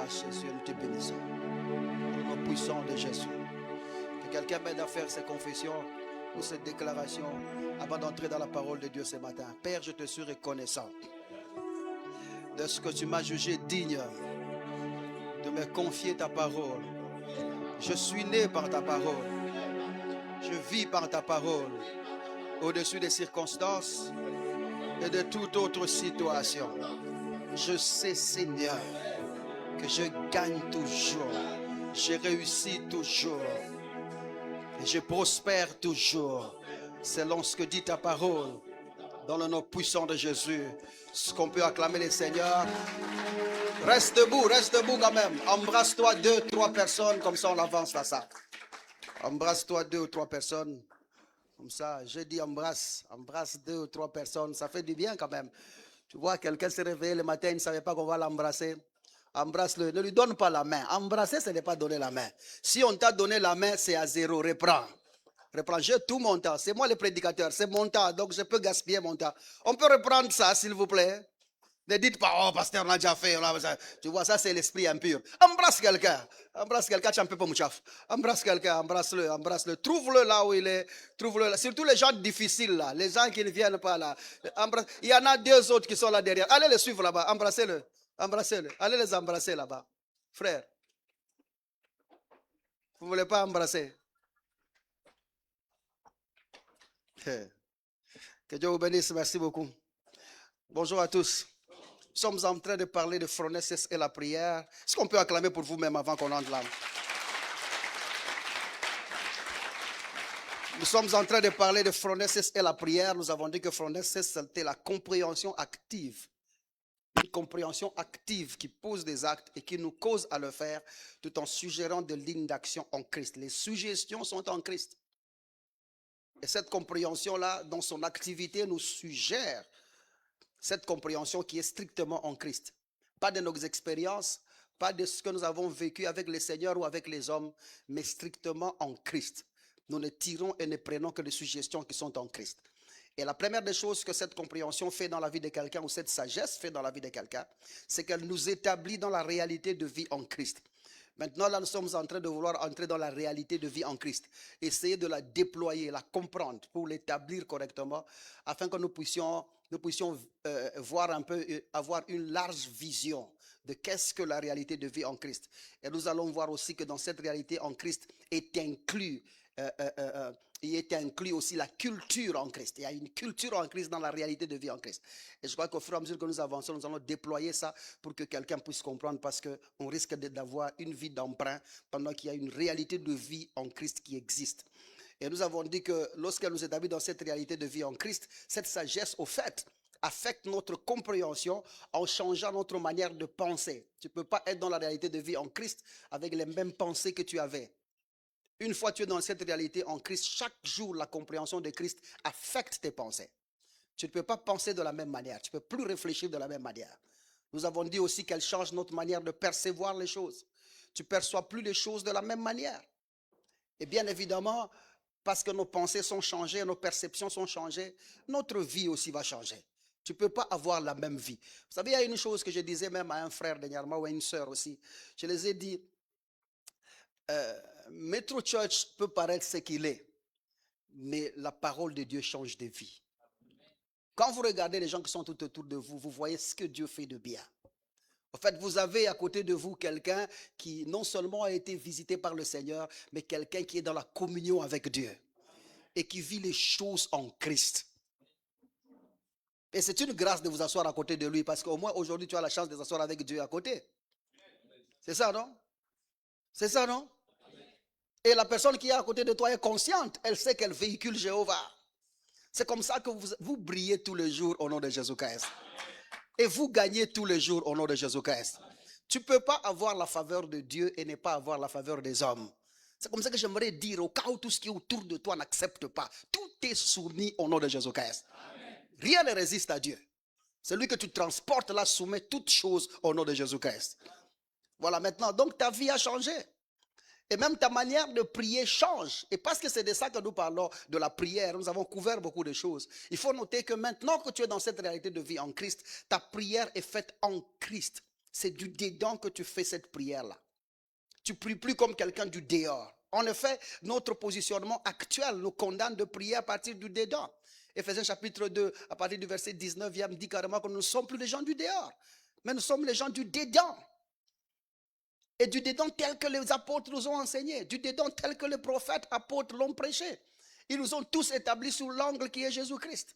grâce, Jésus, et nous te bénissons. Au nom puissant de Jésus. Que quelqu'un m'aide à faire ses confessions ou cette déclaration avant d'entrer dans la parole de Dieu ce matin. Père, je te suis reconnaissant de ce que tu m'as jugé digne de me confier ta parole. Je suis né par ta parole. Je vis par ta parole au-dessus des circonstances et de toute autre situation. Je sais, Seigneur, que je gagne toujours. Je réussis toujours. Et je prospère toujours. Selon ce que dit ta parole. Dans le nom puissant de Jésus. Ce qu'on peut acclamer le Seigneur. Reste debout quand même. Embrasse-toi 2, 3 personnes. Comme ça, on avance à ça. Embrasse-toi 2 ou 3 personnes. Comme ça, je dis embrasse 2 ou 3 personnes. Ça fait du bien quand même. Tu vois, quelqu'un s'est réveillé le matin, il ne savait pas qu'on va l'embrasser. Embrasse-le. Ne lui donne pas la main. Embrasser, ce n'est pas donner la main. Si on t'a donné la main, c'est à 0. Reprends. J'ai tout mon temps. C'est moi le prédicateur. C'est mon temps. Donc, je peux gaspiller mon temps. On peut reprendre ça, s'il vous plaît. Ne dites pas, oh, pasteur, on a déjà fait. Tu vois, ça, c'est l'esprit impur. Embrasse quelqu'un. Tu n'en peux pas, mouchaf. Embrasse quelqu'un, embrasse-le. Trouve-le là où il est. Trouve-le là. Surtout les gens difficiles, là. Les gens qui ne viennent pas là. Il y en a 2 autres qui sont là derrière. Allez les suivre là-bas. Embrassez-le. Allez les embrasser là-bas. Frère. Vous ne voulez pas embrasser? Que Dieu vous bénisse. Merci beaucoup. Bonjour à tous. Nous sommes en train de parler de phronesis et la prière. Est-ce qu'on peut acclamer pour vous-même avant qu'on entre là? Nous sommes en train de parler de phronesis et la prière. Nous avons dit que phronesis, c'était la compréhension active. Une compréhension active qui pose des actes et qui nous cause à le faire tout en suggérant des lignes d'action en Christ. Les suggestions sont en Christ. Et cette compréhension-là, dans son activité, nous suggère cette compréhension qui est strictement en Christ. Pas de nos expériences, pas de ce que nous avons vécu avec le Seigneur ou avec les hommes, mais strictement en Christ. Nous ne tirons et ne prenons que des suggestions qui sont en Christ. Et la première des choses que cette compréhension fait dans la vie de quelqu'un, ou cette sagesse fait dans la vie de quelqu'un, c'est qu'elle nous établit dans la réalité de vie en Christ. Maintenant, là, nous sommes en train de vouloir entrer dans la réalité de vie en Christ. Essayer de la déployer, la comprendre pour l'établir correctement, afin que nous puissions voir un peu, avoir une large vision de qu'est-ce que la réalité de vie en Christ. Et nous allons voir aussi que dans cette réalité en Christ est inclus aussi la culture en Christ. Il y a une culture en Christ dans la réalité de vie en Christ. Et je crois qu'au fur et à mesure que nous avançons, nous allons déployer ça pour que quelqu'un puisse comprendre, parce qu'on risque d'avoir une vie d'emprunt pendant qu'il y a une réalité de vie en Christ qui existe. Et nous avons dit que lorsqu'elle nous établit dans cette réalité de vie en Christ, cette sagesse, au fait, affecte notre compréhension en changeant notre manière de penser. Tu ne peux pas être dans la réalité de vie en Christ avec les mêmes pensées que tu avais. Une fois que tu es dans cette réalité en Christ, chaque jour, la compréhension de Christ affecte tes pensées. Tu ne peux pas penser de la même manière. Tu ne peux plus réfléchir de la même manière. Nous avons dit aussi qu'elle change notre manière de percevoir les choses. Tu ne perçois plus les choses de la même manière. Et bien évidemment, parce que nos pensées sont changées, nos perceptions sont changées, notre vie aussi va changer. Tu ne peux pas avoir la même vie. Vous savez, il y a une chose que je disais même à un frère dernièrement ou à une sœur aussi. Je les ai dit, Metro Church peut paraître ce qu'il est, mais la parole de Dieu change de vie. Quand vous regardez les gens qui sont tout autour de vous, vous voyez ce que Dieu fait de bien. En fait, vous avez à côté de vous quelqu'un qui non seulement a été visité par le Seigneur, mais quelqu'un qui est dans la communion avec Dieu et qui vit les choses en Christ. Et c'est une grâce de vous asseoir à côté de lui, parce qu'au moins aujourd'hui tu as la chance de t'asseoir avec Dieu à côté. C'est ça, non? C'est ça, non? Et la personne qui est à côté de toi est consciente. Elle sait qu'elle véhicule Jéhovah. C'est comme ça que vous brillez tous les jours au nom de Jésus-Christ. Et vous gagnez tous les jours au nom de Jésus-Christ. Tu ne peux pas avoir la faveur de Dieu et ne pas avoir la faveur des hommes. C'est comme ça que j'aimerais dire, au cas où tout ce qui est autour de toi n'accepte pas, tout est soumis au nom de Jésus-Christ. Rien ne résiste à Dieu. Celui que tu transportes là soumet toutes choses au nom de Jésus-Christ. Voilà, maintenant, donc ta vie a changé. Et même ta manière de prier change. Et parce que c'est de ça que nous parlons, de la prière, nous avons couvert beaucoup de choses. Il faut noter que maintenant que tu es dans cette réalité de vie en Christ, ta prière est faite en Christ. C'est du dedans que tu fais cette prière-là. Tu ne pries plus comme quelqu'un du dehors. En effet, notre positionnement actuel nous condamne de prier à partir du dedans. Éphésiens chapitre 2, à partir du verset 19, il dit carrément que nous ne sommes plus les gens du dehors, mais nous sommes les gens du dedans. Et du dedans tel que les apôtres nous ont enseigné, du dedans tel que les prophètes, apôtres l'ont prêché. Ils nous ont tous établis sous l'angle qui est Jésus-Christ.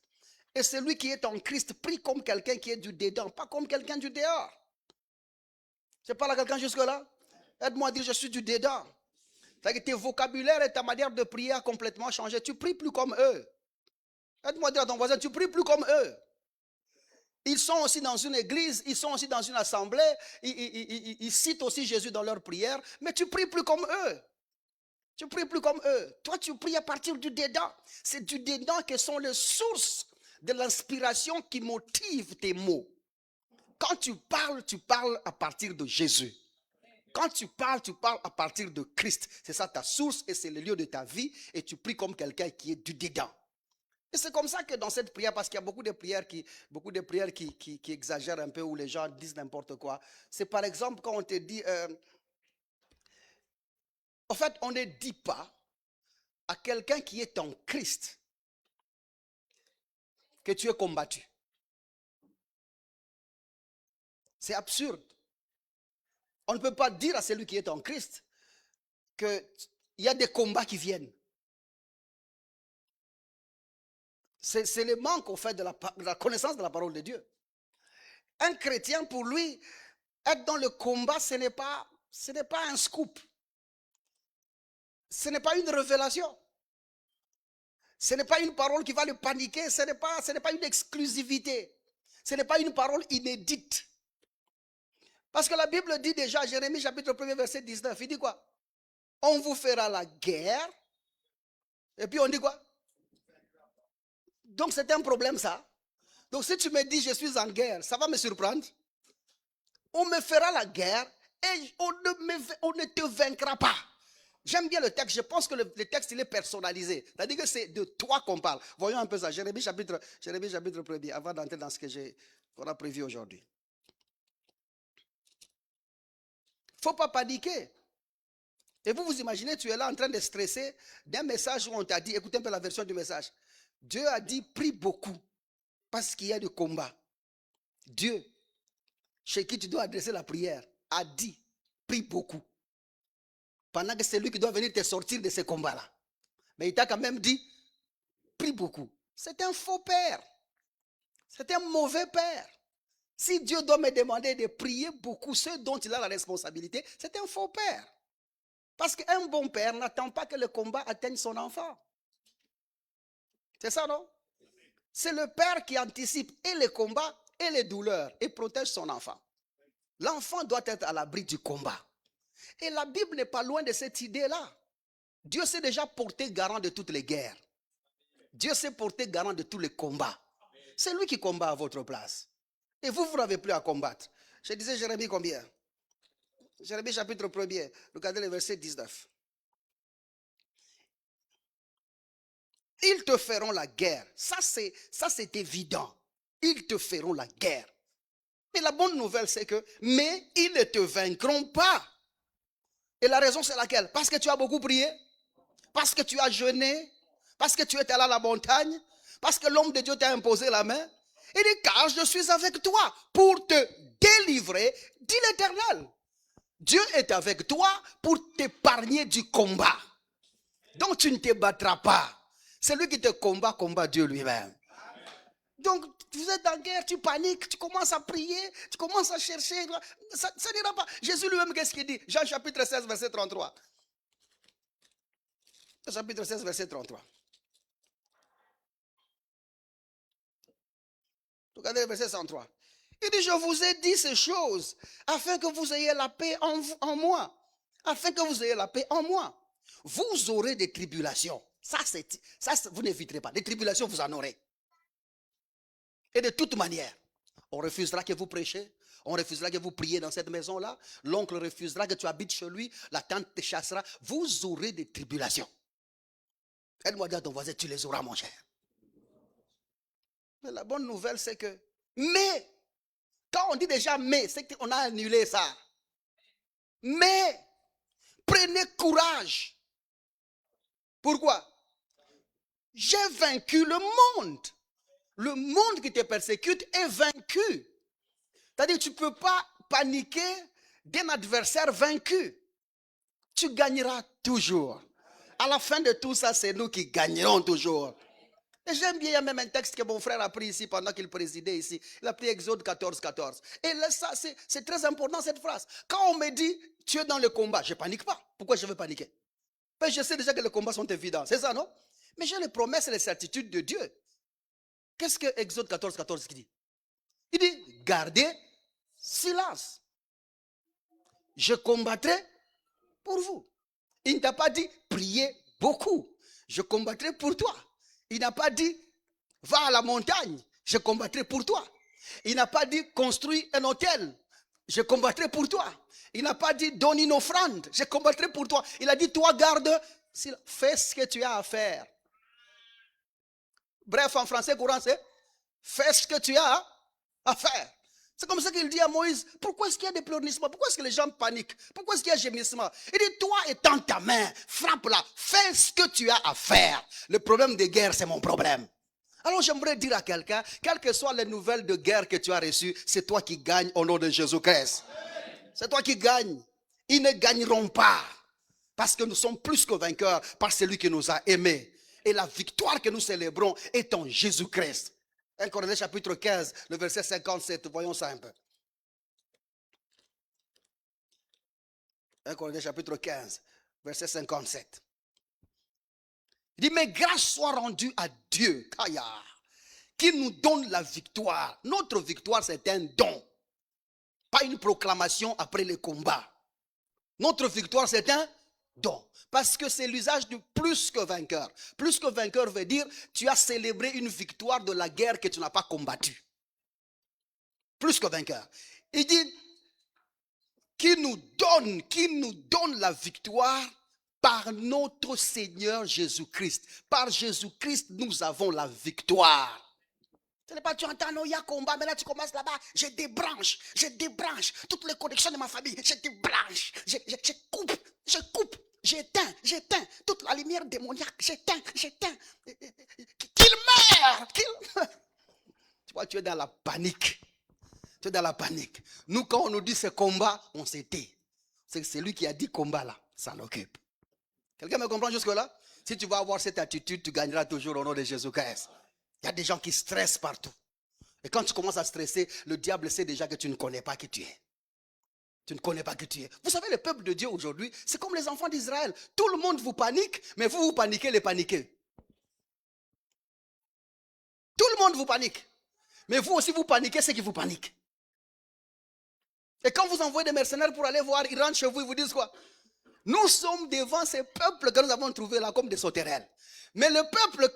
Et celui qui est en Christ prie comme quelqu'un qui est du dedans, pas comme quelqu'un du dehors. Je parle à quelqu'un jusque-là. Aide-moi à dire je suis du dedans. C'est-à-dire que tes vocabulaires et ta manière de prier a complètement changé. Tu ne pries plus comme eux. Aide-moi à dire à ton voisin, tu ne pries plus comme eux. Ils sont aussi dans une église, ils sont aussi dans une assemblée, ils citent aussi Jésus dans leurs prières, mais tu ne pries plus comme eux. Tu ne pries plus comme eux. Toi, tu pries à partir du dedans. C'est du dedans que sont les sources de l'inspiration qui motive tes mots. Quand tu parles à partir de Jésus. Quand tu parles à partir de Christ. C'est ça ta source et c'est le lieu de ta vie et tu pries comme quelqu'un qui est du dedans. Et c'est comme ça que dans cette prière, parce qu'il y a beaucoup de prières qui exagèrent un peu, où les gens disent n'importe quoi. C'est par exemple quand on te dit, en fait, on ne dit pas à quelqu'un qui est en Christ que tu es combattu. C'est absurde. On ne peut pas dire à celui qui est en Christ qu'il y a des combats qui viennent. C'est le manque au fait de la connaissance de la parole de Dieu. Un chrétien, pour lui, être dans le combat, ce n'est pas un scoop. Ce n'est pas une révélation. Ce n'est pas une parole qui va le paniquer. Ce n'est pas une exclusivité. Ce n'est pas une parole inédite. Parce que la Bible dit déjà, Jérémie chapitre 1 verset 19, il dit quoi? On vous fera la guerre. Et puis on dit quoi? Donc c'est un problème ça. Donc si tu me dis je suis en guerre, ça va me surprendre. On me fera la guerre et on ne te vaincra pas. J'aime bien le texte, je pense que le texte il est personnalisé. C'est-à-dire que c'est de toi qu'on parle. Voyons un peu ça, Jérémie chapitre 1er, avant d'entrer dans ce qu'on a prévu aujourd'hui. Il ne faut pas paniquer. Et vous imaginez, tu es là en train de stresser d'un message où on t'a dit, écoutez un peu la version du message. Dieu a dit, prie beaucoup, parce qu'il y a du combat. Dieu, chez qui tu dois adresser la prière, a dit, prie beaucoup. Pendant que c'est lui qui doit venir te sortir de ces combats-là. Mais il t'a quand même dit, prie beaucoup. C'est un faux père. C'est un mauvais père. Si Dieu doit me demander de prier beaucoup, ceux dont il a la responsabilité, c'est un faux père. Parce qu'un bon père n'attend pas que le combat atteigne son enfant. C'est ça, non? C'est le père qui anticipe et les combats et les douleurs et protège son enfant. L'enfant doit être à l'abri du combat. Et la Bible n'est pas loin de cette idée-là. Dieu s'est déjà porté garant de toutes les guerres. Dieu s'est porté garant de tous les combats. C'est lui qui combat à votre place. Et vous n'avez plus à combattre. Je disais Jérémie combien? Jérémie chapitre 1er, regardez le verset 19. Ils te feront la guerre. Ça c'est évident. Ils te feront la guerre. Mais la bonne nouvelle c'est que, mais ils ne te vaincront pas. Et la raison c'est laquelle? Parce que tu as beaucoup prié. Parce que tu as jeûné. Parce que tu es allé à la montagne. Parce que l'homme de Dieu t'a imposé la main. Il dit, car je suis avec toi pour te délivrer, dit l'Éternel. Dieu est avec toi pour t'épargner du combat. Donc tu ne te battras pas. Celui qui te combat Dieu lui-même. Donc vous êtes en guerre, tu paniques, tu commences à prier, tu commences à chercher. Ça n'ira pas. Jésus lui-même, qu'est-ce qu'il dit? Jean chapitre 16, verset 33. Chapitre 16, verset 33. Regardez le verset 103. Il dit, je vous ai dit ces choses afin que vous ayez la paix en moi. Afin que vous ayez la paix en moi. Vous aurez des tribulations. Ça vous n'éviterez pas. Des tribulations, vous en aurez. Et de toute manière, on refusera que vous prêchez. On refusera que vous priez dans cette maison-là. L'oncle refusera que tu habites chez lui. La tante te chassera. Vous aurez des tribulations. Aide-moi à dire à ton voisin, tu les auras, mon cher. Mais la bonne nouvelle, c'est que, mais, Quand on dit déjà mais, c'est qu'on a annulé ça. Mais, prenez courage. Pourquoi? J'ai vaincu le monde. Le monde qui te persécute est vaincu. C'est-à-dire que tu ne peux pas paniquer d'un adversaire vaincu. Tu gagneras toujours. À la fin de tout ça, c'est nous qui gagnerons toujours. Et j'aime bien, il y a même un texte que mon frère a pris ici pendant qu'il présidait ici. Il a pris Exode 14, 14. Et là, ça, c'est très important cette phrase. Quand on me dit, tu es dans le combat, je ne panique pas. Pourquoi je veux paniquer? Parce que je sais déjà que les combats sont évidents. C'est ça, non? Mais j'ai les promesses et les certitudes de Dieu. Qu'est-ce que Exode 14, 14 qui dit? Il dit, gardez silence. Je combattrai pour vous. Il ne t'a pas dit, priez beaucoup. Je combattrai pour toi. Il n'a pas dit, va à la montagne. Je combattrai pour toi. Il n'a pas dit, construis un hôtel. Je combattrai pour toi. Il n'a pas dit, donne une offrande. Je combattrai pour toi. Il a dit, toi, garde, fais ce que tu as à faire. Bref, en français courant, c'est fais ce que tu as à faire. C'est comme ça qu'il dit à Moïse, pourquoi est-ce qu'il y a des pleurnissements? Pourquoi est-ce que les gens paniquent? Pourquoi est-ce qu'il y a gémissement? Il dit, toi étends ta main, frappe-la, fais ce que tu as à faire. Le problème de guerre, c'est mon problème. Alors j'aimerais dire à quelqu'un, quelles que soient les nouvelles de guerre que tu as reçues, c'est toi qui gagnes au nom de Jésus-Christ. C'est toi qui gagnes. Ils ne gagneront pas. Parce que nous sommes plus que vainqueurs par celui qui nous a aimés. Et la victoire que nous célébrons est en Jésus-Christ. 1 Corinthiens chapitre 15, le verset 57. Voyons ça un peu. 1 Corinthiens chapitre 15, verset 57. Il dit, mais grâce soit rendue à Dieu, Kaya, qui nous donne la victoire. Notre victoire, c'est un don. Pas une proclamation après le combat. Notre victoire, c'est un don. Parce que c'est l'usage du plus que vainqueur. Plus que vainqueur veut dire, tu as célébré une victoire de la guerre que tu n'as pas combattue. Plus que vainqueur. Il dit, qui nous donne la victoire par notre Seigneur Jésus-Christ. Par Jésus-Christ, nous avons la victoire. Ce n'est pas tu entends, non, il y a combat, mais là tu commences là-bas, je débranche toutes les connexions de ma famille, je débranche, je coupe, j'éteins toute la lumière démoniaque, j'éteins. Qu'il meure. Tu vois, tu es dans la panique. Tu es dans la panique. Nous, quand on nous dit ce combat, on se tait. C'est celui qui a dit combat là, ça l'occupe. Quelqu'un me comprend jusque-là? Si tu vas avoir cette attitude, tu gagneras toujours au nom de Jésus-Christ. Il y a des gens qui stressent partout. Et quand tu commences à stresser, le diable sait déjà que tu ne connais pas qui tu es. Tu ne connais pas qui tu es. Vous savez, le peuple de Dieu aujourd'hui, c'est comme les enfants d'Israël. Tout le monde vous panique, mais vous paniquez les paniqués. Tout le monde vous panique. Mais vous aussi, vous paniquez ceux qui vous paniquent. Et quand vous envoyez des mercenaires pour aller voir, ils rentrent chez vous, ils vous disent quoi? Nous sommes devant ces peuples que nous avons trouvés là comme des sauterelles. Mais le peuple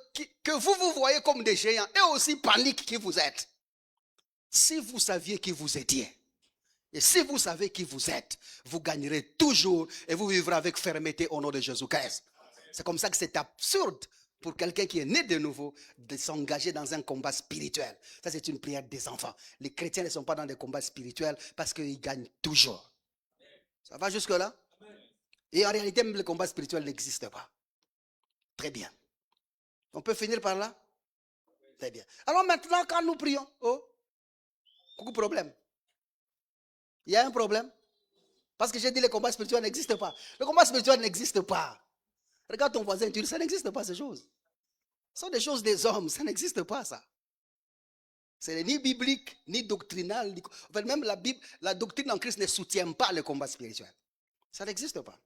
que vous voyez comme des géants est aussi panique qui vous êtes. Si vous saviez qui vous étiez, et si vous savez qui vous êtes, vous gagnerez toujours et vous vivrez avec fermeté au nom de Jésus-Christ. C'est comme ça que c'est absurde pour quelqu'un qui est né de nouveau de s'engager dans un combat spirituel. Ça, c'est une prière des enfants. Les chrétiens ne sont pas dans des combats spirituels parce qu'ils gagnent toujours. Ça va jusque-là? Et en réalité, même le combat spirituel n'existe pas. Très bien. On peut finir par là? Très bien. Alors maintenant, quand nous prions, beaucoup de problèmes. Il y a un problème. Parce que j'ai dit que le combat spirituel n'existe pas. Le combat spirituel n'existe pas. Regarde ton voisin, tu dis, ça n'existe pas ces choses. Ce sont des choses des hommes, ça n'existe pas ça. C'est ni biblique, ni doctrinal. En fait, même la Bible, la doctrine en Christ ne soutient pas le combat spirituel. Ça n'existe pas.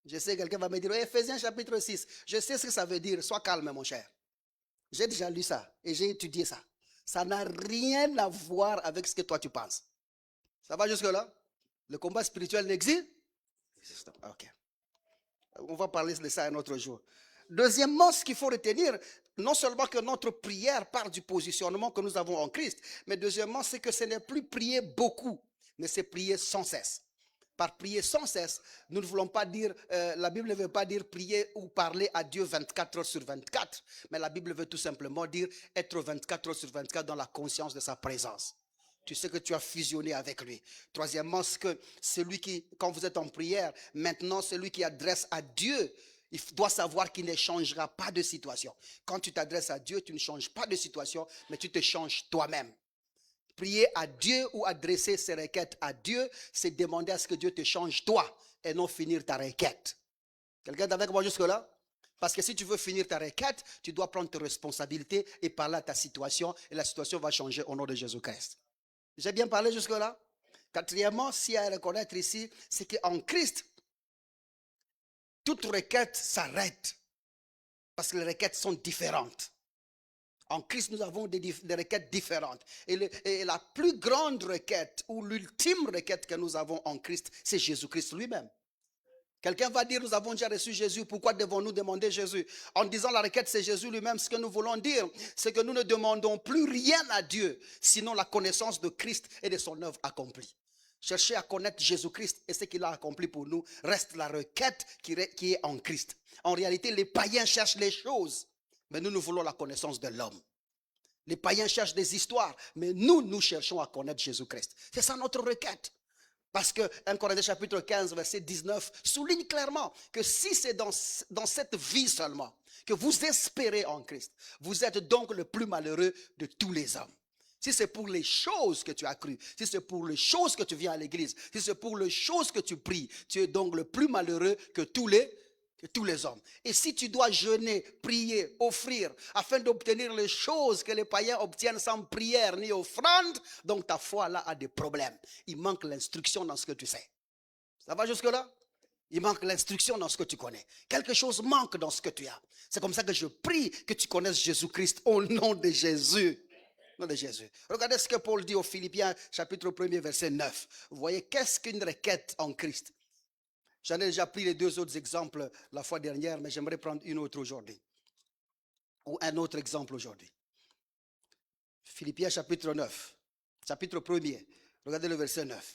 Je sais, quelqu'un va me dire, Ephésiens chapitre 6, je sais ce que ça veut dire, sois calme mon cher. J'ai déjà lu ça et j'ai étudié ça. Ça n'a rien à voir avec ce que toi tu penses. Ça va jusque là? Le combat spirituel n'existe pas. Ok. On va parler de ça un autre jour. Deuxièmement, ce qu'il faut retenir, non seulement que notre prière part du positionnement que nous avons en Christ, mais deuxièmement, c'est que ce n'est plus prier beaucoup, mais c'est prier sans cesse. Par prier sans cesse, nous ne voulons pas dire, la Bible ne veut pas dire prier ou parler à Dieu 24 heures sur 24, mais la Bible veut tout simplement dire être 24 heures sur 24 dans la conscience de sa présence. Tu sais que tu as fusionné avec lui. Troisièmement, c'est que celui qui, quand vous êtes en prière, maintenant celui qui adresse à Dieu, il doit savoir qu'il ne changera pas de situation. Quand tu t'adresses à Dieu, tu ne changes pas de situation, mais tu te changes toi-même. Prier à Dieu ou adresser ses requêtes à Dieu, c'est demander à ce que Dieu te change toi et non finir ta requête. Quelqu'un est avec moi jusque-là? Parce que si tu veux finir ta requête, tu dois prendre tes responsabilités et parler à ta situation et la situation va changer au nom de Jésus-Christ. J'ai bien parlé jusque-là? Quatrièmement, s'il y a à reconnaître ici, c'est qu'en Christ, toute requête s'arrête parce que les requêtes sont différentes. En Christ, nous avons des requêtes différentes. Et la plus grande requête ou l'ultime requête que nous avons en Christ, c'est Jésus-Christ lui-même. Quelqu'un va dire, nous avons déjà reçu Jésus, pourquoi devons-nous demander Jésus? En disant la requête, c'est Jésus lui-même. Ce que nous voulons dire, c'est que nous ne demandons plus rien à Dieu, sinon la connaissance de Christ et de son œuvre accomplie. Chercher à connaître Jésus-Christ et ce qu'il a accompli pour nous reste la requête qui est en Christ. En réalité, les païens cherchent les choses, mais nous voulons la connaissance de l'homme. Les païens cherchent des histoires, mais nous cherchons à connaître Jésus-Christ. C'est ça notre requête. Parce que 1 Corinthiens chapitre 15, verset 19, souligne clairement que si c'est dans cette vie seulement que vous espérez en Christ, vous êtes donc le plus malheureux de tous les hommes. Si c'est pour les choses que tu as cru, si c'est pour les choses que tu viens à l'église, si c'est pour les choses que tu pries, tu es donc le plus malheureux que tous les hommes. Et si tu dois jeûner, prier, offrir, afin d'obtenir les choses que les païens obtiennent sans prière ni offrande, donc ta foi là a des problèmes. Il manque l'instruction dans ce que tu sais. Ça va jusque-là? Il manque l'instruction dans ce que tu connais. Quelque chose manque dans ce que tu as. C'est comme ça que je prie que tu connaisses Jésus-Christ au nom de Jésus. De Jésus. Regardez ce que Paul dit aux Philippiens, chapitre 1er, verset 9. Vous voyez, qu'est-ce qu'une requête en Christ? J'en ai déjà pris les deux autres exemples la fois dernière, mais j'aimerais prendre une autre aujourd'hui. Ou un autre exemple aujourd'hui. Philippiens, chapitre 9, chapitre 1er. Regardez le verset 9.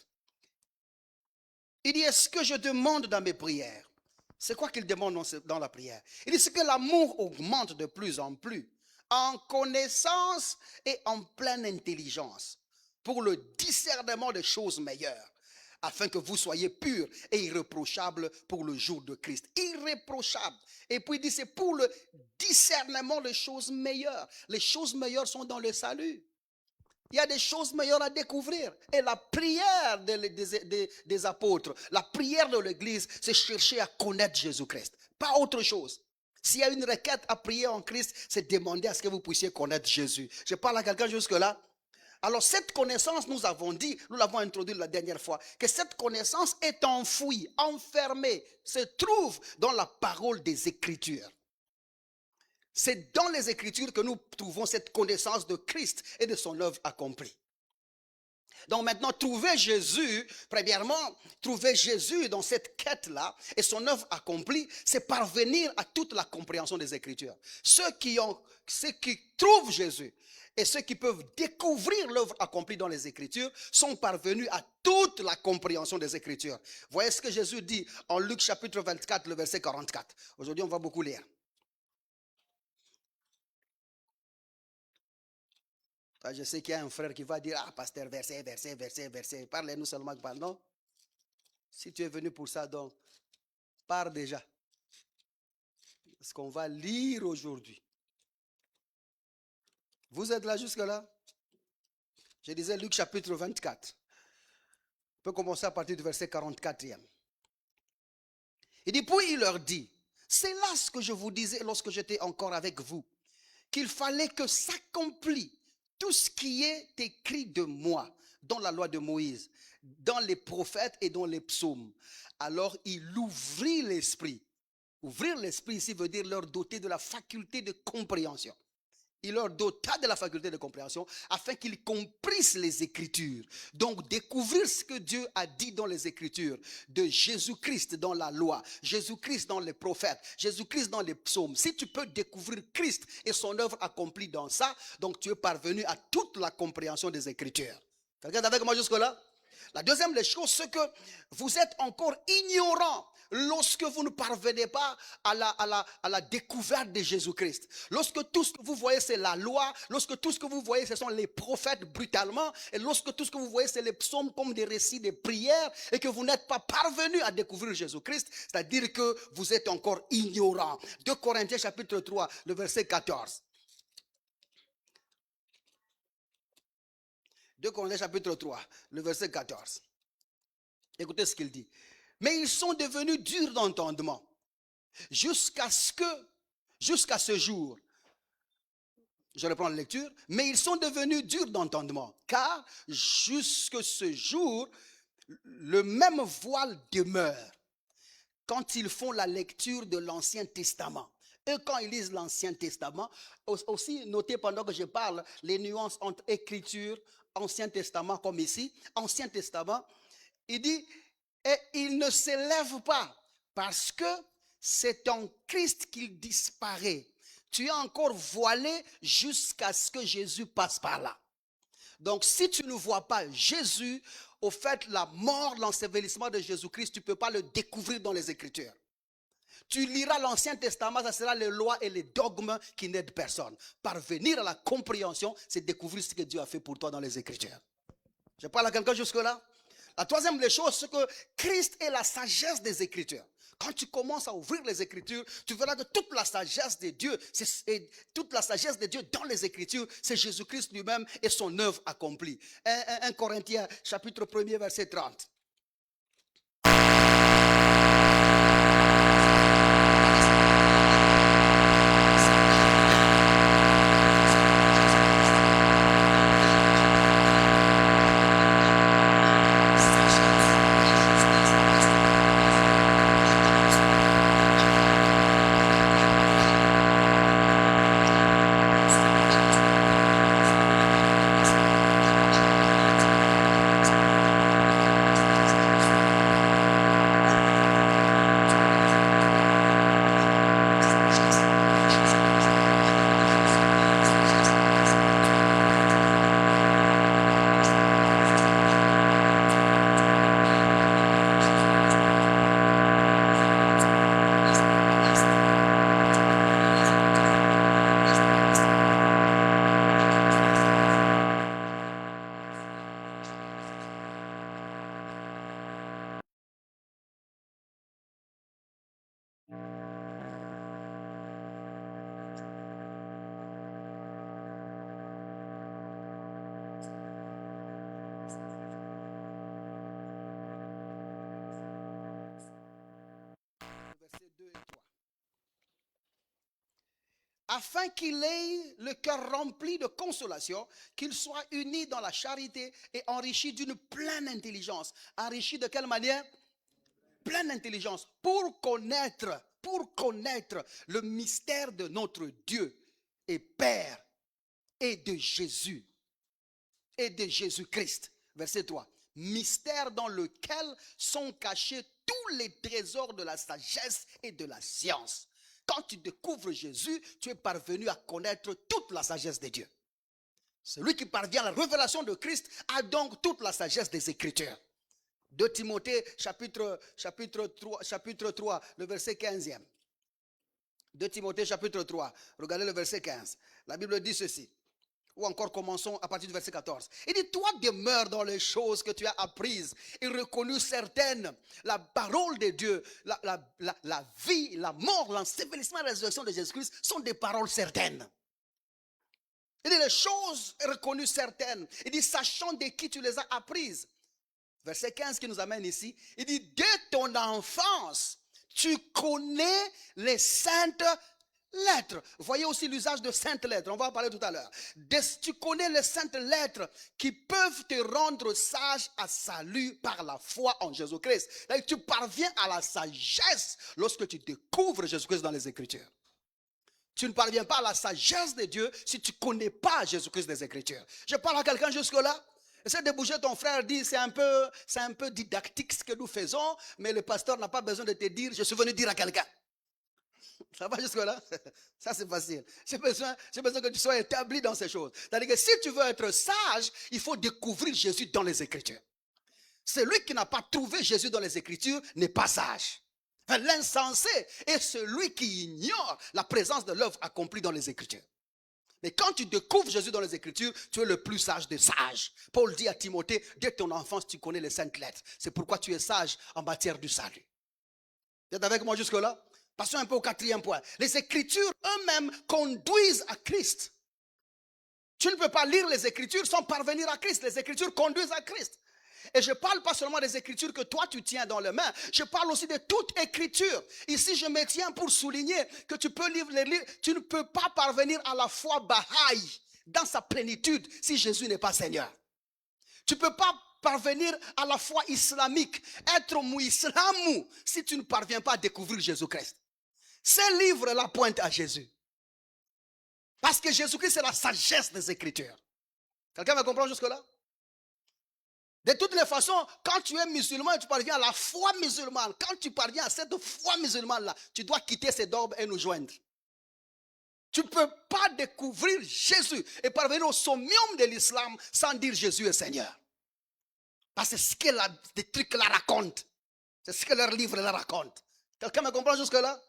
Il dit, est-ce que je demande dans mes prières? C'est quoi qu'il demande dans la prière? Il dit, c'est que l'amour augmente de plus en plus, en connaissance et en pleine intelligence, pour le discernement des choses meilleures, afin que vous soyez purs et irréprochables pour le jour de Christ. Irréprochables. Et puis il dit, c'est pour le discernement des choses meilleures. Les choses meilleures sont dans le salut. Il y a des choses meilleures à découvrir. Et la prière des apôtres, la prière de l'église, c'est chercher à connaître Jésus-Christ. Pas autre chose. S'il y a une requête à prier en Christ, c'est demander à ce que vous puissiez connaître Jésus. Je parle à quelqu'un jusque-là. Alors cette connaissance, nous avons dit, nous l'avons introduit la dernière fois, que cette connaissance est enfouie, enfermée, se trouve dans la parole des Écritures. C'est dans les Écritures que nous trouvons cette connaissance de Christ et de son œuvre accomplie. Donc maintenant, trouver Jésus, premièrement, trouver Jésus dans cette quête-là et son œuvre accomplie, c'est parvenir à toute la compréhension des Écritures. Ceux qui trouvent Jésus et ceux qui peuvent découvrir l'œuvre accomplie dans les Écritures sont parvenus à toute la compréhension des Écritures. Voyez ce que Jésus dit en Luc chapitre 24, le verset 44. Aujourd'hui, on va beaucoup lire. Je sais qu'il y a un frère qui va dire, ah pasteur, verset. Parlez-nous seulement, non? Si tu es venu pour ça, donc, pars déjà. Ce qu'on va lire aujourd'hui. Vous êtes là jusque-là? Je disais Luc chapitre 24. On peut commencer à partir du verset 44e. Il dit, puis il leur dit, c'est là ce que je vous disais lorsque j'étais encore avec vous, qu'il fallait que s'accomplisse tout ce qui est écrit de moi dans la loi de Moïse, dans les prophètes et dans les psaumes. Alors il ouvrit l'esprit. Ouvrir l'esprit ici veut dire leur doter de la faculté de compréhension. Il leur dota de la faculté de compréhension afin qu'ils comprissent les Écritures. Donc découvrir ce que Dieu a dit dans les Écritures, de Jésus-Christ dans la loi, Jésus-Christ dans les prophètes, Jésus-Christ dans les psaumes. Si tu peux découvrir Christ et son œuvre accomplie dans ça, donc tu es parvenu à toute la compréhension des Écritures. Quelqu'un est avec moi jusque-là? La deuxième des choses, c'est que vous êtes encore ignorant lorsque vous ne parvenez pas à la découverte de Jésus-Christ. Lorsque tout ce que vous voyez, c'est la loi, lorsque tout ce que vous voyez, ce sont les prophètes brutalement, et lorsque tout ce que vous voyez, c'est les psaumes comme des récits de prières, et que vous n'êtes pas parvenu à découvrir Jésus-Christ, c'est-à-dire que vous êtes encore ignorant. 2 Corinthiens chapitre 3, le verset 14. 2 Corinthiens chapitre 3, le verset 14. Écoutez ce qu'il dit. Mais ils sont devenus durs d'entendement jusqu'à ce jour. Je reprends la lecture. Mais ils sont devenus durs d'entendement, car jusque ce jour, le même voile demeure quand ils font la lecture de l'Ancien Testament. Et quand ils lisent l'Ancien Testament, aussi notez pendant que je parle les nuances entre Écriture, Ancien Testament comme ici, Ancien Testament, il dit, et il ne s'élève pas parce que c'est en Christ qu'il disparaît. Tu es encore voilé jusqu'à ce que Jésus passe par là. Donc si tu ne vois pas Jésus, au fait la mort, l'ensevelissement de Jésus-Christ, tu ne peux pas le découvrir dans les Écritures. Tu liras l'Ancien Testament, ça sera les lois et les dogmes qui n'aident personne. Parvenir à la compréhension, c'est découvrir ce que Dieu a fait pour toi dans les Écritures. Je parle à quelqu'un jusque-là. La troisième des choses, c'est que Christ est la sagesse des Écritures. Quand tu commences à ouvrir les Écritures, tu verras que toute la sagesse de Dieu, dans les Écritures, c'est Jésus-Christ lui-même et son œuvre accomplie. 1 Corinthiens, chapitre 1er, verset 30. Versets 2 et 3. Afin qu'il ait le cœur rempli de consolation, qu'il soit uni dans la charité et enrichi d'une pleine intelligence. Enrichi de quelle manière? Pleine intelligence. Pour connaître le mystère de notre Dieu et Père et de Jésus et de Jésus-Christ. Verset 3. Mystère dans lequel sont cachés tous les trésors de la sagesse et de la science. Quand tu découvres Jésus, tu es parvenu à connaître toute la sagesse de Dieu. Celui qui parvient à la révélation de Christ a donc toute la sagesse des Écritures. 2 Timothée chapitre 3, le verset 15e. 2 Timothée chapitre 3, regardez le verset 15. La Bible dit ceci. Ou encore commençons à partir du verset 14. Il dit, toi demeure dans les choses que tu as apprises et reconnues certaines. La parole de Dieu, la vie, la mort, l'ensevelissement et la résurrection de Jésus-Christ sont des paroles certaines. Il dit, les choses reconnues certaines. Il dit, sachant de qui tu les as apprises. Verset 15 qui nous amène ici. Il dit, dès ton enfance, tu connais les saintes lettres. Voyez aussi l'usage de saintes lettres. On va en parler tout à l'heure. Tu connais les saintes lettres qui peuvent te rendre sage à salut par la foi en Jésus-Christ. Tu parviens à la sagesse lorsque tu découvres Jésus-Christ dans les Écritures. Tu ne parviens pas à la sagesse de Dieu si tu ne connais pas Jésus-Christ des Écritures. Je parle à quelqu'un jusque-là. Essaie de bouger ton frère, dit c'est un peu didactique ce que nous faisons, mais le pasteur n'a pas besoin de te dire, je suis venu dire à quelqu'un. Ça va jusque-là? Ça c'est facile. J'ai besoin que tu sois établi dans ces choses. C'est-à-dire que si tu veux être sage, il faut découvrir Jésus dans les Écritures. Celui qui n'a pas trouvé Jésus dans les Écritures n'est pas sage. Enfin, l'insensé est celui qui ignore la présence de l'œuvre accomplie dans les Écritures. Mais quand tu découvres Jésus dans les Écritures, tu es le plus sage des sages. Paul dit à Timothée, dès ton enfance, tu connais les saintes lettres. C'est pourquoi tu es sage en matière du salut. Vous êtes avec moi jusque-là? Passons un peu au quatrième point. Les Écritures eux-mêmes conduisent à Christ. Tu ne peux pas lire les Écritures sans parvenir à Christ. Les Écritures conduisent à Christ. Et je ne parle pas seulement des Écritures que toi tu tiens dans les mains. Je parle aussi de toute Écriture. Ici, je me tiens pour souligner que tu peux lire les livres. Tu ne peux pas parvenir à la foi Baha'i dans sa plénitude si Jésus n'est pas Seigneur. Tu ne peux pas parvenir à la foi islamique, être muislamu, si tu ne parviens pas à découvrir Jésus-Christ. Ces livres-là pointent à Jésus. Parce que Jésus-Christ, c'est la sagesse des Écritures. Quelqu'un me comprend jusque-là? De toutes les façons, quand tu es musulman et tu parviens à la foi musulmane, quand tu parviens à cette foi musulmane-là, tu dois quitter ces dogmes et nous joindre. Tu ne peux pas découvrir Jésus et parvenir au sommium de l'islam sans dire Jésus est Seigneur. Parce que c'est ce que les trucs la racontent. C'est ce que leurs livres la racontent. Quelqu'un me comprend jusque-là?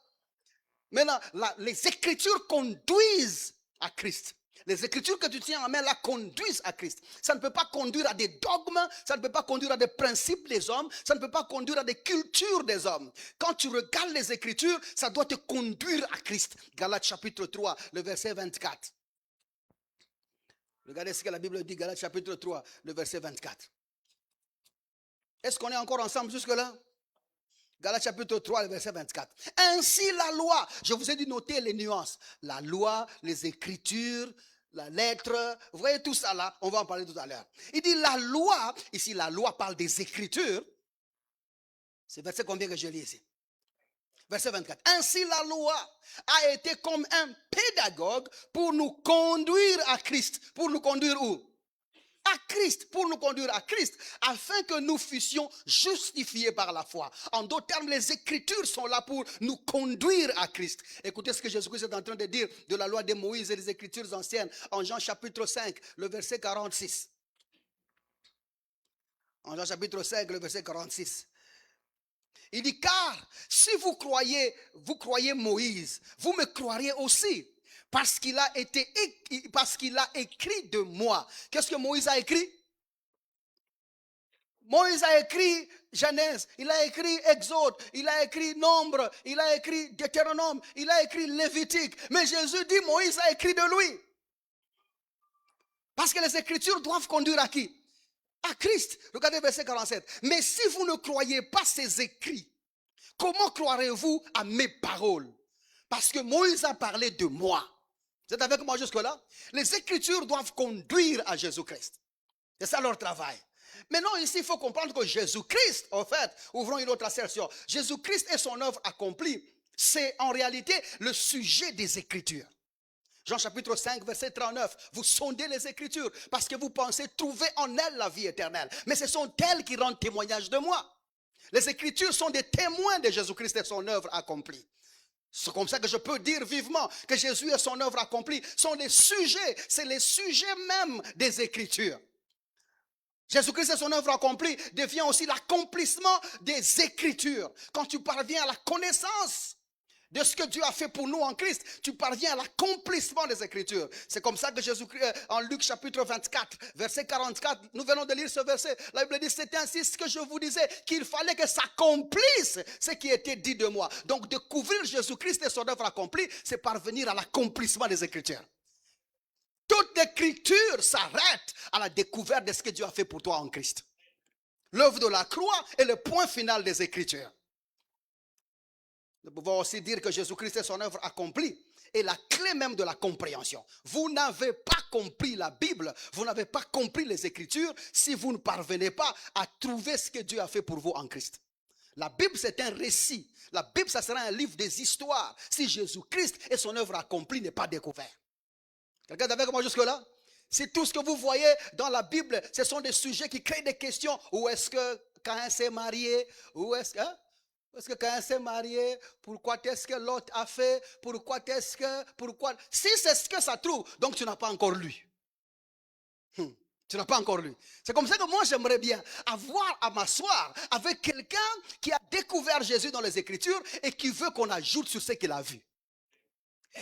Maintenant, les Écritures conduisent à Christ. Les Écritures que tu tiens en main là conduisent à Christ. Ça ne peut pas conduire à des dogmes, ça ne peut pas conduire à des principes des hommes, ça ne peut pas conduire à des cultures des hommes. Quand tu regardes les Écritures, ça doit te conduire à Christ. Galates chapitre 3, le verset 24. Regardez ce que la Bible dit, Galates chapitre 3, le verset 24. Est-ce qu'on est encore ensemble jusque-là? Galates chapitre 3, le verset 24. Ainsi la loi, je vous ai dit noter les nuances. La loi, les Écritures, la lettre, vous voyez tout ça là, on va en parler tout à l'heure. Il dit la loi, ici la loi parle des Écritures. C'est verset combien que je lis ici? Verset 24. Ainsi la loi a été comme un pédagogue pour nous conduire à Christ. Pour nous conduire où? À Christ, pour nous conduire à Christ, afin que nous fussions justifiés par la foi. En d'autres termes, les Écritures sont là pour nous conduire à Christ. Écoutez ce que Jésus-Christ est en train de dire de la loi de Moïse et des Écritures anciennes en Jean chapitre 5, le verset 46. En Jean chapitre 5, le verset 46. Il dit, car si vous croyez Moïse, vous me croiriez aussi. Parce qu'il a écrit de moi. Qu'est-ce que Moïse a écrit? Moïse a écrit Genèse, il a écrit Exode, il a écrit Nombre, il a écrit Deutéronome, il a écrit Lévitique. Mais Jésus dit Moïse a écrit de lui. Parce que les Écritures doivent conduire à qui? À Christ. Regardez verset 47. Mais si vous ne croyez pas ces écrits, comment croirez-vous à mes paroles? Parce que Moïse a parlé de moi. Vous êtes avec moi jusque-là? Les Écritures doivent conduire à Jésus-Christ. C'est ça leur travail. Maintenant, ici, il faut comprendre que Jésus-Christ, en fait, ouvrons une autre assertion. Jésus-Christ et son œuvre accomplie, c'est en réalité le sujet des Écritures. Jean chapitre 5, verset 39. Vous sondez les Écritures parce que vous pensez trouver en elles la vie éternelle. Mais ce sont elles qui rendent témoignage de moi. Les Écritures sont des témoins de Jésus-Christ et son œuvre accomplie. C'est comme ça que je peux dire vivement que Jésus et son œuvre accomplie sont les sujets, c'est les sujets même des Écritures. Jésus-Christ et son œuvre accomplie devient aussi l'accomplissement des Écritures. Quand tu parviens à la connaissance de ce que Dieu a fait pour nous en Christ, tu parviens à l'accomplissement des Écritures. C'est comme ça que Jésus-Christ, en Luc chapitre 24, verset 44, nous venons de lire ce verset, la Bible dit, c'est ainsi ce que je vous disais, qu'il fallait que s'accomplisse ce qui était dit de moi. Donc découvrir Jésus-Christ et son œuvre accomplie, c'est parvenir à l'accomplissement des Écritures. Toute l'écriture s'arrête à la découverte de ce que Dieu a fait pour toi en Christ. L'œuvre de la croix est le point final des Écritures. Nous pouvons aussi dire que Jésus-Christ et son œuvre accomplie est la clé même de la compréhension. Vous n'avez pas compris la Bible, vous n'avez pas compris les Écritures si vous ne parvenez pas à trouver ce que Dieu a fait pour vous en Christ. La Bible, c'est un récit. La Bible, ça sera un livre des histoires si Jésus-Christ et son œuvre accomplie n'est pas découvert. Quelqu'un est avec moi jusque-là? Si tout ce que vous voyez dans la Bible, ce sont des sujets qui créent des questions. Où est-ce que Caïn s'est marié? Où est-ce que Caïn s'est marié? Pourquoi est-ce que Lot a fait? Pourquoi? Si c'est ce que ça trouve, donc tu n'as pas encore lu. Tu n'as pas encore lu. C'est comme ça que moi, j'aimerais bien avoir à m'asseoir avec quelqu'un qui a découvert Jésus dans les Écritures et qui veut qu'on ajoute sur ce qu'il a vu.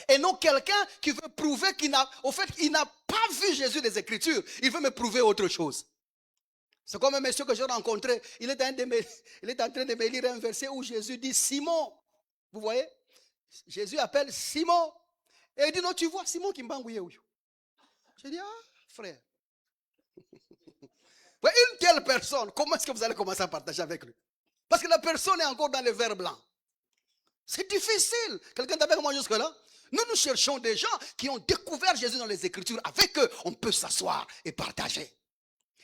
Et non quelqu'un qui veut prouver qu'il n'a, au fait, il n'a pas vu Jésus des Écritures. Il veut me prouver autre chose. C'est comme un monsieur que j'ai rencontré. Il est en train de me lire un verset où Jésus dit Simon. Vous voyez? Jésus appelle Simon. Et il dit non, tu vois Simon qui m'bangouille. Je dis, ah, frère. Une telle personne, comment est-ce que vous allez commencer à partager avec lui? Parce que la personne est encore dans le verre blanc. C'est difficile. Quelqu'un est avec moi jusque-là? Nous cherchons des gens qui ont découvert Jésus dans les Écritures. Avec eux, on peut s'asseoir et partager.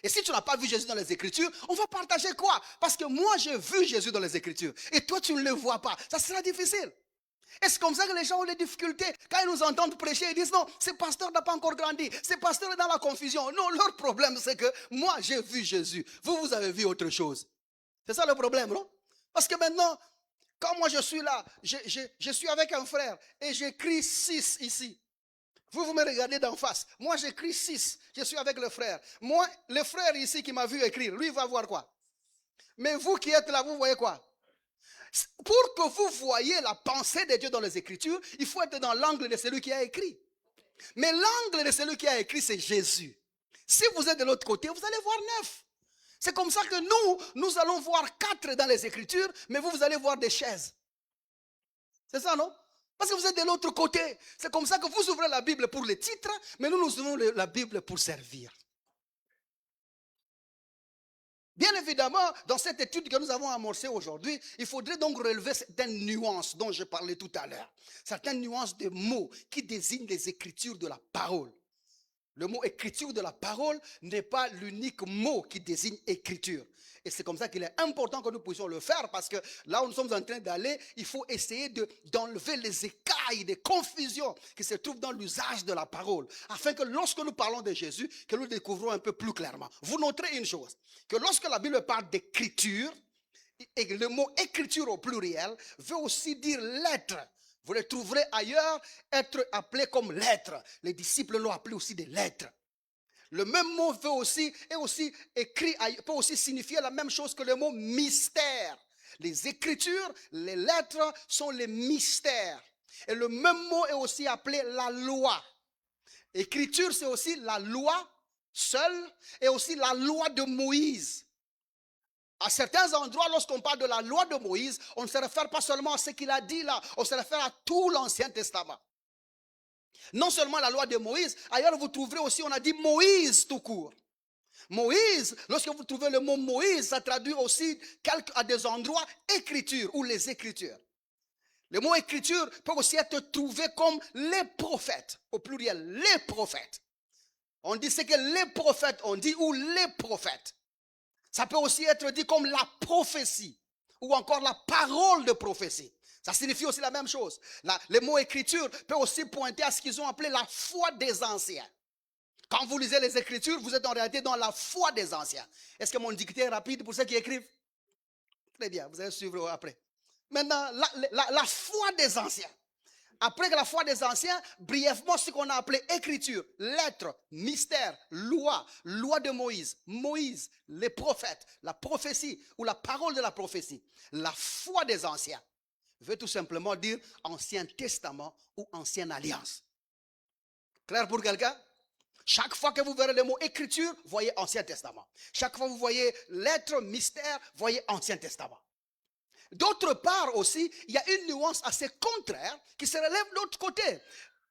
Et si tu n'as pas vu Jésus dans les Écritures, on va partager quoi? Parce que moi, j'ai vu Jésus dans les Écritures. Et toi, tu ne le vois pas. Ça sera difficile. Et c'est comme ça que les gens ont des difficultés. Quand ils nous entendent prêcher, ils disent non, ce pasteur n'a pas encore grandi. Ce pasteur est dans la confusion. Non, leur problème, c'est que moi, j'ai vu Jésus. Vous avez vu autre chose. C'est ça le problème, non? Parce que maintenant, quand moi je suis là, je suis avec un frère et j'écris 6 ici. Vous me regardez d'en face. Moi, j'écris 6. Je suis avec le frère. Moi, le frère ici qui m'a vu écrire, lui, il va voir quoi? Mais vous qui êtes là, vous voyez quoi? Pour que vous voyez la pensée de Dieu dans les Écritures, il faut être dans l'angle de celui qui a écrit. Mais l'angle de celui qui a écrit, c'est Jésus. Si vous êtes de l'autre côté, vous allez voir 9. C'est comme ça que nous allons voir 4 dans les Écritures, mais vous allez voir des chaises. C'est ça, non? Parce que vous êtes de l'autre côté. C'est comme ça que vous ouvrez la Bible pour les titres, mais nous ouvrons la Bible pour servir. Bien évidemment, dans cette étude que nous avons amorcée aujourd'hui, il faudrait donc relever certaines nuances dont je parlais tout à l'heure. Certaines nuances de mots qui désignent les écritures de la parole. Le mot écriture de la parole n'est pas l'unique mot qui désigne écriture. Et c'est comme ça qu'il est important que nous puissions le faire, parce que là où nous sommes en train d'aller, il faut essayer d'enlever les écailles, des confusions qui se trouvent dans l'usage de la parole, afin que lorsque nous parlons de Jésus, que nous découvrons un peu plus clairement. Vous noterez une chose, que lorsque la Bible parle d'écriture, et le mot écriture au pluriel veut aussi dire lettre. Vous les trouverez ailleurs être appelés comme lettres. Les disciples l'ont appelé aussi des lettres. Le même mot peut aussi signifier la même chose que le mot mystère. Les écritures, les lettres sont les mystères. Et le même mot est aussi appelé la loi. Écriture, c'est aussi la loi seule et aussi la loi de Moïse. À certains endroits, lorsqu'on parle de la loi de Moïse, on ne se réfère pas seulement à ce qu'il a dit là, on se réfère à tout l'Ancien Testament. Non seulement la loi de Moïse, ailleurs vous trouverez aussi, on a dit Moïse tout court. Moïse, lorsque vous trouvez le mot Moïse, ça traduit aussi à des endroits écriture ou les écritures. Le mot écriture peut aussi être trouvé comme les prophètes, au pluriel, les prophètes. On dit ce que les prophètes ont dit ou les prophètes. Ça peut aussi être dit comme la prophétie ou encore la parole de prophétie. Ça signifie aussi la même chose. Le mot écriture peut aussi pointer à ce qu'ils ont appelé la foi des anciens. Quand vous lisez les écritures, vous êtes en réalité dans la foi des anciens. Est-ce que mon dicté est rapide pour ceux qui écrivent? Très bien, vous allez suivre après. Maintenant, la foi des anciens. Après que la foi des anciens, brièvement ce qu'on a appelé écriture, lettres, mystère, loi de Moïse, Moïse, les prophètes, la prophétie ou la parole de la prophétie. La foi des anciens veut tout simplement dire Ancien Testament ou Ancienne Alliance. Clair pour quelqu'un? Chaque fois que vous verrez le mot écriture, voyez Ancien Testament. Chaque fois que vous voyez lettres, mystère, voyez Ancien Testament. D'autre part aussi, il y a une nuance assez contraire qui se relève de l'autre côté.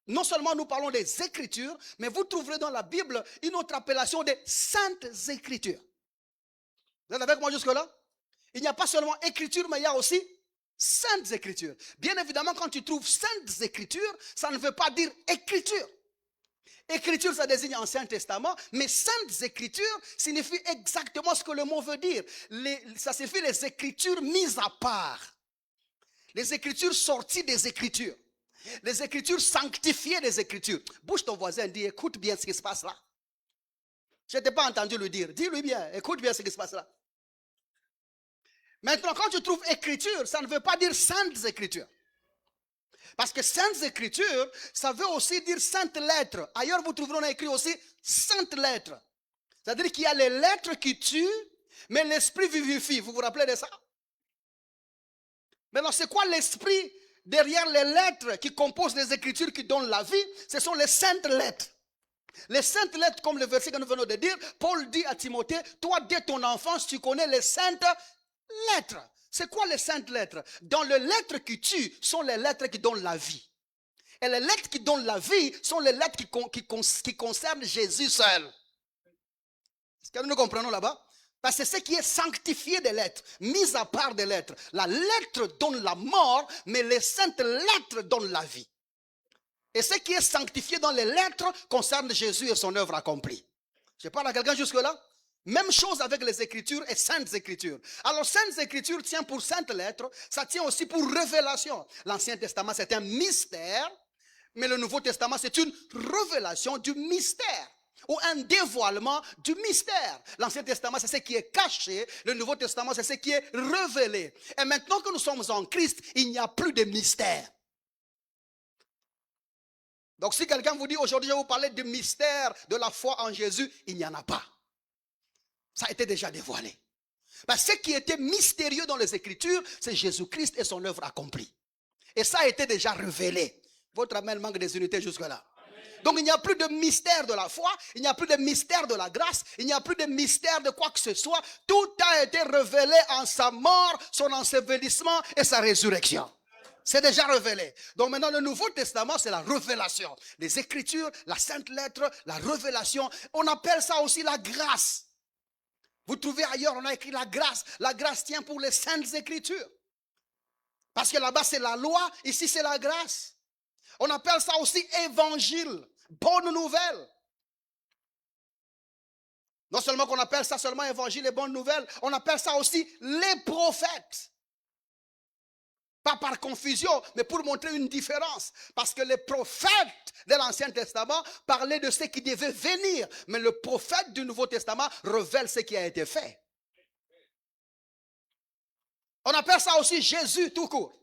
Non seulement nous parlons des Écritures, mais vous trouverez dans la Bible une autre appellation des Saintes Écritures. Vous êtes avec moi jusque-là? Il n'y a pas seulement Écriture, mais il y a aussi Saintes Écritures. Bien évidemment, quand tu trouves Saintes Écritures, ça ne veut pas dire Écriture. Écriture, ça désigne Ancien Testament, mais Saintes Écritures signifie exactement ce que le mot veut dire. Ça signifie les Écritures mises à part. Les Écritures sorties des Écritures. Les Écritures sanctifiées des Écritures. Bouge ton voisin, dis, écoute bien ce qui se passe là. Je ne t'ai pas entendu le dire. Dis-lui bien, écoute bien ce qui se passe là. Maintenant, quand tu trouves Écriture, ça ne veut pas dire Saintes Écritures. Parce que Saintes Écritures, ça veut aussi dire Saintes Lettres. Ailleurs, vous trouverez écrit aussi Saintes Lettres. C'est-à-dire qu'il y a les lettres qui tuent, mais l'esprit vivifie. Vous vous rappelez de ça? Maintenant, c'est quoi l'esprit derrière les lettres qui composent les Écritures qui donnent la vie? Ce sont les saintes lettres. Les saintes lettres, comme le verset que nous venons de dire, Paul dit à Timothée, toi, dès ton enfance, tu connais les saintes lettres. C'est quoi les saintes lettres? Dans les lettres qui tuent, sont les lettres qui donnent la vie. Et les lettres qui donnent la vie sont les lettres qui concernent Jésus seul. Est-ce que nous comprenons là-bas? Parce que c'est ce qui est sanctifié des lettres, mis à part des lettres. La lettre donne la mort, mais les saintes lettres donnent la vie. Et ce qui est sanctifié dans les lettres concerne Jésus et son œuvre accomplie. Je parle à quelqu'un jusque-là? Même chose avec les Écritures et saintes Écritures. Alors, saintes Écritures tient pour saintes lettres, ça tient aussi pour révélation. L'Ancien Testament, c'est un mystère, mais le Nouveau Testament, c'est une révélation du mystère. Ou un dévoilement du mystère. L'Ancien Testament, c'est ce qui est caché. Le Nouveau Testament, c'est ce qui est révélé. Et maintenant que nous sommes en Christ, il n'y a plus de mystère. Donc si quelqu'un vous dit aujourd'hui, je vais vous parler du mystère de la foi en Jésus, il n'y en a pas. Ça a été déjà dévoilé. Parce que ce qui était mystérieux dans les Écritures, c'est Jésus-Christ et son œuvre accomplie. Et ça a été déjà révélé. Votre amen manque des unités jusque-là. Donc il n'y a plus de mystère de la foi, il n'y a plus de mystère de la grâce, il n'y a plus de mystère de quoi que ce soit. Tout a été révélé en sa mort, son ensevelissement et sa résurrection. C'est déjà révélé. Donc maintenant, le Nouveau Testament, c'est la révélation. Les Écritures, la Sainte Lettre, la révélation. On appelle ça aussi la grâce. Vous trouvez ailleurs, on a écrit la grâce. La grâce tient pour les Saintes Écritures. Parce que là-bas, c'est la loi. Ici, c'est la grâce. On appelle ça aussi évangile. Bonne nouvelle. Non seulement qu'on appelle ça seulement évangile et bonne nouvelle, on appelle ça aussi les prophètes. Pas par confusion, mais pour montrer une différence. Parce que les prophètes de l'Ancien Testament parlaient de ce qui devait venir. Mais le prophète du Nouveau Testament révèle ce qui a été fait. On appelle ça aussi Jésus tout court.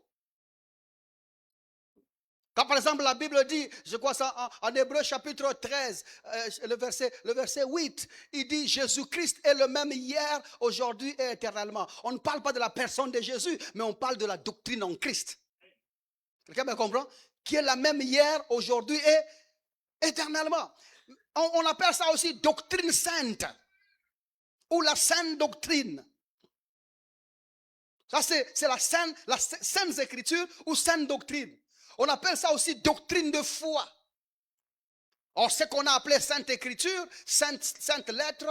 Quand par exemple la Bible dit, je crois ça en Hébreux chapitre 13, le verset 8, il dit Jésus-Christ est le même hier, aujourd'hui et éternellement. On ne parle pas de la personne de Jésus, mais on parle de la doctrine en Christ. Quelqu'un me comprend? Qui est la même hier, aujourd'hui et éternellement. On appelle ça aussi doctrine sainte ou la sainte doctrine. Ça c'est la sainte écriture ou sainte doctrine. On appelle ça aussi doctrine de foi. Or, ce qu'on a appelé sainte écriture, sainte lettre,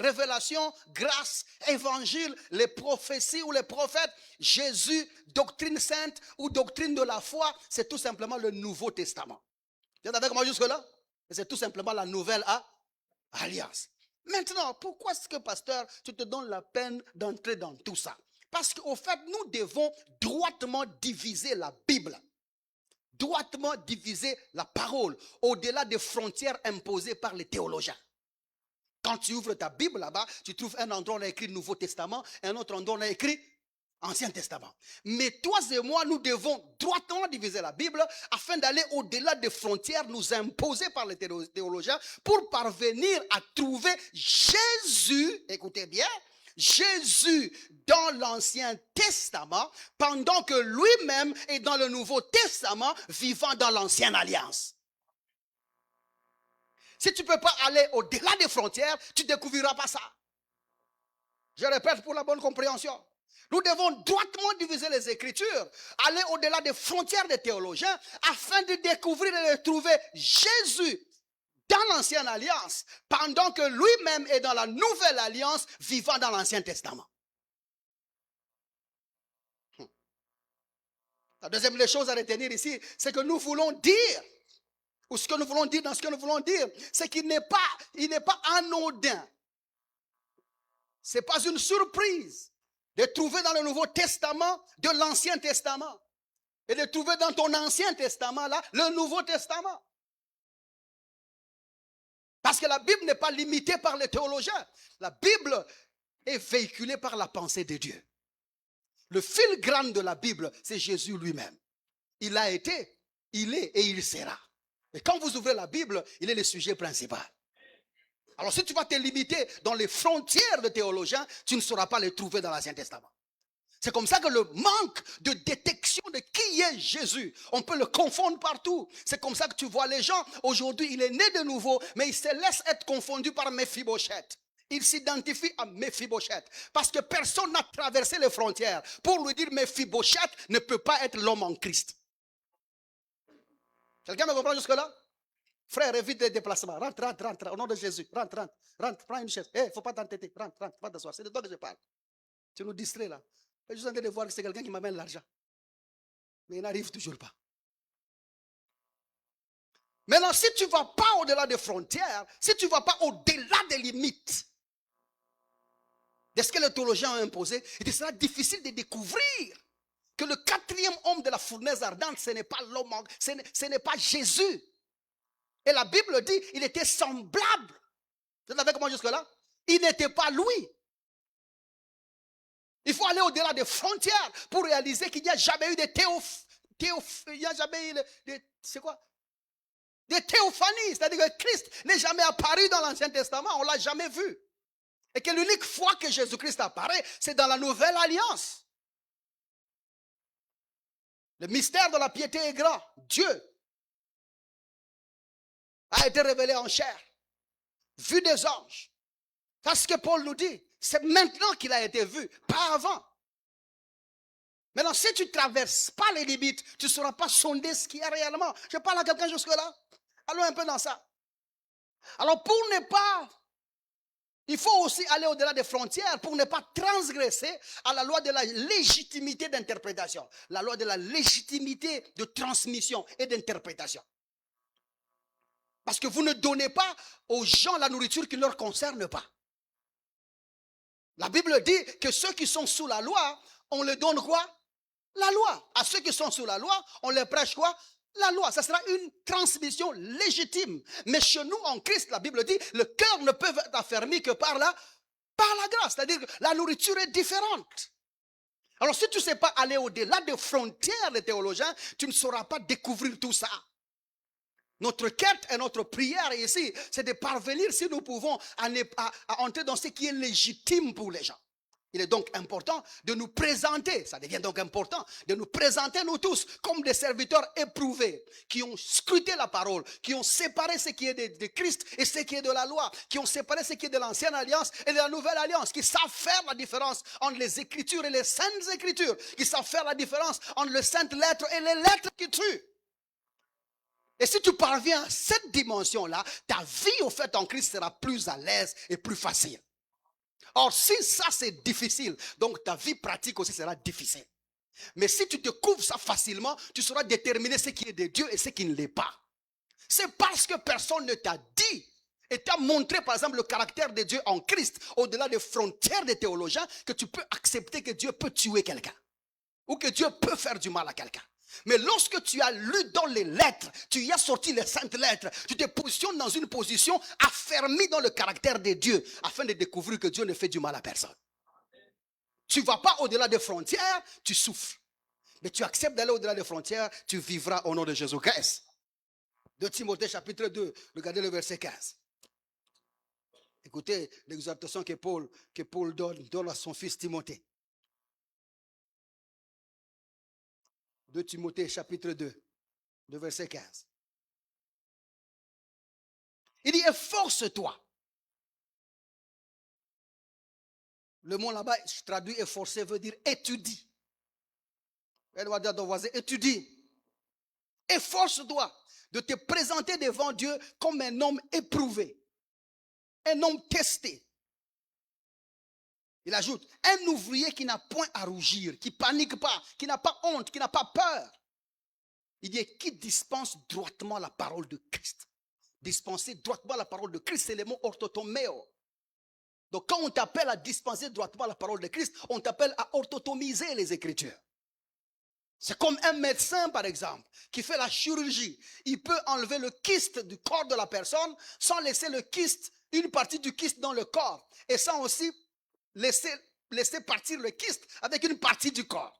révélation, grâce, évangile, les prophéties ou les prophètes, Jésus, doctrine sainte ou doctrine de la foi, c'est tout simplement le Nouveau Testament. Vous êtes avec moi jusque-là? C'est tout simplement la nouvelle alliance. Maintenant, pourquoi est-ce que, pasteur, tu te donnes la peine d'entrer dans tout ça? Parce qu'au fait, nous devons droitement diviser la Bible. Droitement diviser la parole au-delà des frontières imposées par les théologiens. Quand tu ouvres ta Bible là-bas, tu trouves un endroit où on a écrit Nouveau Testament, un autre endroit où on a écrit Ancien Testament. Mais toi et moi, nous devons droitement diviser la Bible afin d'aller au-delà des frontières nous imposées par les théologiens pour parvenir à trouver Jésus, écoutez bien, Jésus dans l'Ancien Testament, pendant que lui-même est dans le Nouveau Testament, vivant dans l'Ancienne Alliance. Si tu ne peux pas aller au-delà des frontières, tu ne découvriras pas ça. Je répète pour la bonne compréhension. Nous devons droitement diviser les Écritures, aller au-delà des frontières des théologiens, afin de découvrir et de trouver Jésus dans l'Ancienne Alliance, pendant que lui-même est dans la Nouvelle Alliance, vivant dans l'Ancien Testament. La deuxième des choses à retenir ici, c'est que nous voulons dire, ou ce que nous voulons dire dans ce que nous voulons dire, c'est qu'il n'est pas anodin. Ce n'est pas une surprise de trouver dans le Nouveau Testament de l'Ancien Testament et de trouver dans ton Ancien Testament là le Nouveau Testament. Parce que la Bible n'est pas limitée par les théologiens. La Bible est véhiculée par la pensée de Dieu. Le fil grand de la Bible, c'est Jésus lui-même. Il a été, il est et il sera. Et quand vous ouvrez la Bible, il est le sujet principal. Alors si tu vas te limiter dans les frontières de théologiens, tu ne sauras pas les trouver dans l'Ancien Testament. C'est comme ça que le manque de détection de qui est Jésus, on peut le confondre partout. C'est comme ça que tu vois les gens, aujourd'hui il est né de nouveau, mais il se laisse être confondu par Méphibosheth. Il s'identifie à Méphibosheth parce que personne n'a traversé les frontières pour lui dire Méphibosheth ne peut pas être l'homme en Christ. Quelqu'un me comprend jusque-là? Frère, évite les déplacements. Rentre, au nom de Jésus. Rentre, prends une chaise. Il ne faut pas t'entêter. Rentre, pas t'asseoir. C'est de toi que je parle. Tu nous distrais là. Je suis en train de voir que c'est quelqu'un qui m'amène l'argent. Mais il n'arrive toujours pas. Maintenant, si tu ne vas pas au-delà des frontières, si tu ne vas pas au-delà des limites de ce que les théologiens ont imposé, il sera difficile de découvrir que le quatrième homme de la fournaise ardente, ce n'est pas l'homme, ce n'est pas Jésus. Et la Bible dit, il était semblable. Vous êtes avec moi jusque-là? Il n'était pas lui. Il faut aller au-delà des frontières pour réaliser qu'il n'y a jamais eu de il n'y a jamais eu c'est quoi? Des théophanies. C'est-à-dire que Christ n'est jamais apparu dans l'Ancien Testament. On ne l'a jamais vu. Et que l'unique fois que Jésus-Christ apparaît, c'est dans la Nouvelle Alliance. Le mystère de la piété est grand. Dieu a été révélé en chair, vu des anges. C'est ce que Paul nous dit. C'est maintenant qu'il a été vu, pas avant. Maintenant, si tu ne traverses pas les limites, tu ne sauras pas sonder ce qu'il y a réellement. Je parle à quelqu'un jusque-là. Allons un peu dans ça. Alors, pour ne pas... Il faut aussi aller au-delà des frontières pour ne pas transgresser à la loi de la légitimité d'interprétation. La loi de la légitimité de transmission et d'interprétation. Parce que vous ne donnez pas aux gens la nourriture qui ne leur concerne pas. La Bible dit que ceux qui sont sous la loi, on leur donne quoi? La loi. À ceux qui sont sous la loi, on leur prêche quoi? La loi. Ça sera une transmission légitime. Mais chez nous, en Christ, la Bible dit, le cœur ne peut être affermi que par la grâce. C'est-à-dire que la nourriture est différente. Alors si tu ne sais pas aller au-delà des frontières des théologiens, tu ne sauras pas découvrir tout ça. Notre quête et notre prière ici, c'est de parvenir, si nous pouvons, à entrer dans ce qui est légitime pour les gens. Il est donc important de nous présenter, ça devient donc important, de nous présenter nous tous comme des serviteurs éprouvés, qui ont scruté la parole, qui ont séparé ce qui est de Christ et ce qui est de la loi, qui ont séparé ce qui est de l'ancienne alliance et de la nouvelle alliance, qui savent faire la différence entre les Écritures et les saintes Écritures, qui savent faire la différence entre les saintes lettres et les lettres qui tuent. Et si tu parviens à cette dimension-là, ta vie au fait en Christ sera plus à l'aise et plus facile. Or, si ça c'est difficile, donc ta vie pratique aussi sera difficile. Mais si tu découvres ça facilement, tu sauras déterminer ce qui est de Dieu et ce qui ne l'est pas. C'est parce que personne ne t'a dit et t'a montré par exemple le caractère de Dieu en Christ, au-delà des frontières des théologiens, que tu peux accepter que Dieu peut tuer quelqu'un. Ou que Dieu peut faire du mal à quelqu'un. Mais lorsque tu as lu dans les lettres, tu y as sorti les saintes lettres, tu te positionnes dans une position affermie dans le caractère de Dieu, afin de découvrir que Dieu ne fait du mal à personne. Tu ne vas pas au-delà des frontières, tu souffres. Mais tu acceptes d'aller au-delà des frontières, tu vivras au nom de Jésus-Christ. 2 Timothée chapitre 2, regardez le verset 15. Écoutez l'exhortation que Paul donne à son fils Timothée. 2 Timothée chapitre 2, le verset 15. Il dit, efforce-toi. Le mot là-bas, je traduis efforcer, veut dire étudie. Elle va dire à ton voisin, étudie. Efforce-toi de te présenter devant Dieu comme un homme éprouvé, un homme testé. Il ajoute, un ouvrier qui n'a point à rougir, qui ne panique pas, qui n'a pas honte, qui n'a pas peur. Il dit, qui dispense droitement la parole de Christ. Dispenser droitement la parole de Christ, c'est le mot orthotoméo. Donc quand on t'appelle à dispenser droitement la parole de Christ, on t'appelle à orthotomiser les Écritures. C'est comme un médecin, par exemple, qui fait la chirurgie. Il peut enlever le kyste du corps de la personne sans laisser le kyste, une partie du kyste dans le corps. Et sans aussi laisser partir le kyste avec une partie du corps.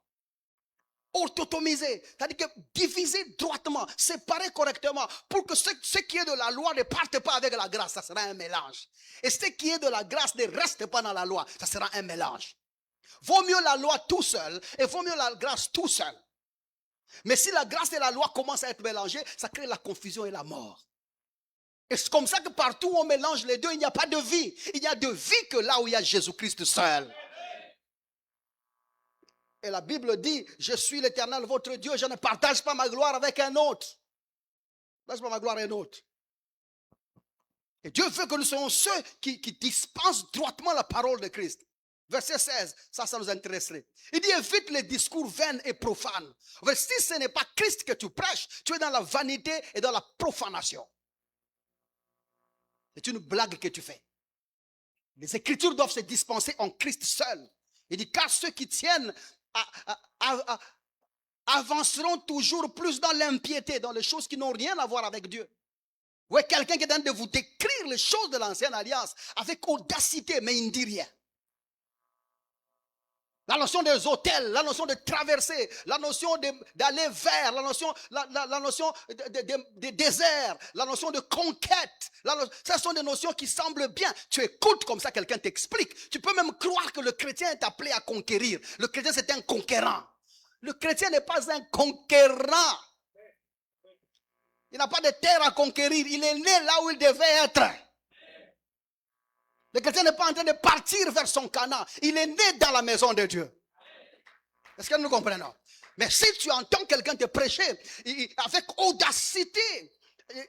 orthotomiser, c'est-à-dire que diviser droitement, séparer correctement, pour que ce qui est de la loi ne parte pas avec la grâce, ça sera un mélange. Et ce qui est de la grâce ne reste pas dans la loi, ça sera un mélange. Vaut mieux la loi tout seul et vaut mieux la grâce tout seul. Mais si la grâce et la loi commencent à être mélangées, ça crée la confusion et la mort. Et c'est comme ça que partout où on mélange les deux, il n'y a pas de vie. Il n'y a de vie que là où il y a Jésus-Christ seul. Et la Bible dit, je suis l'Éternel, votre Dieu, je ne partage pas ma gloire avec un autre. Je ne partage pas ma gloire à un autre. Et Dieu veut que nous soyons ceux qui dispensent droitement la parole de Christ. Verset 16, ça nous intéresserait. Il dit, évite les discours vains et profanes. Si ce n'est pas Christ que tu prêches, tu es dans la vanité et dans la profanation. C'est une blague que tu fais. Les Écritures doivent se dispenser en Christ seul. Il dit, car ceux qui tiennent avanceront toujours plus dans l'impiété, dans les choses qui n'ont rien à voir avec Dieu. Vous voyez quelqu'un qui est en train de vous décrire les choses de l'ancienne alliance avec audacité, mais il ne dit rien. La notion des hôtels, la notion de traverser, la notion d'aller vers, la notion de désert, la notion de conquête. Ce sont des notions qui semblent bien. Tu écoutes comme ça, quelqu'un t'explique. Tu peux même croire que le chrétien est appelé à conquérir. Le chrétien, c'est un conquérant. Le chrétien n'est pas un conquérant. Il n'a pas de terre à conquérir. Il est né là où il devait être. Le chrétien n'est pas en train de partir vers son Canaan. Il est né dans la maison de Dieu. Est-ce que nous comprenons? Mais si tu entends quelqu'un te prêcher avec audacité,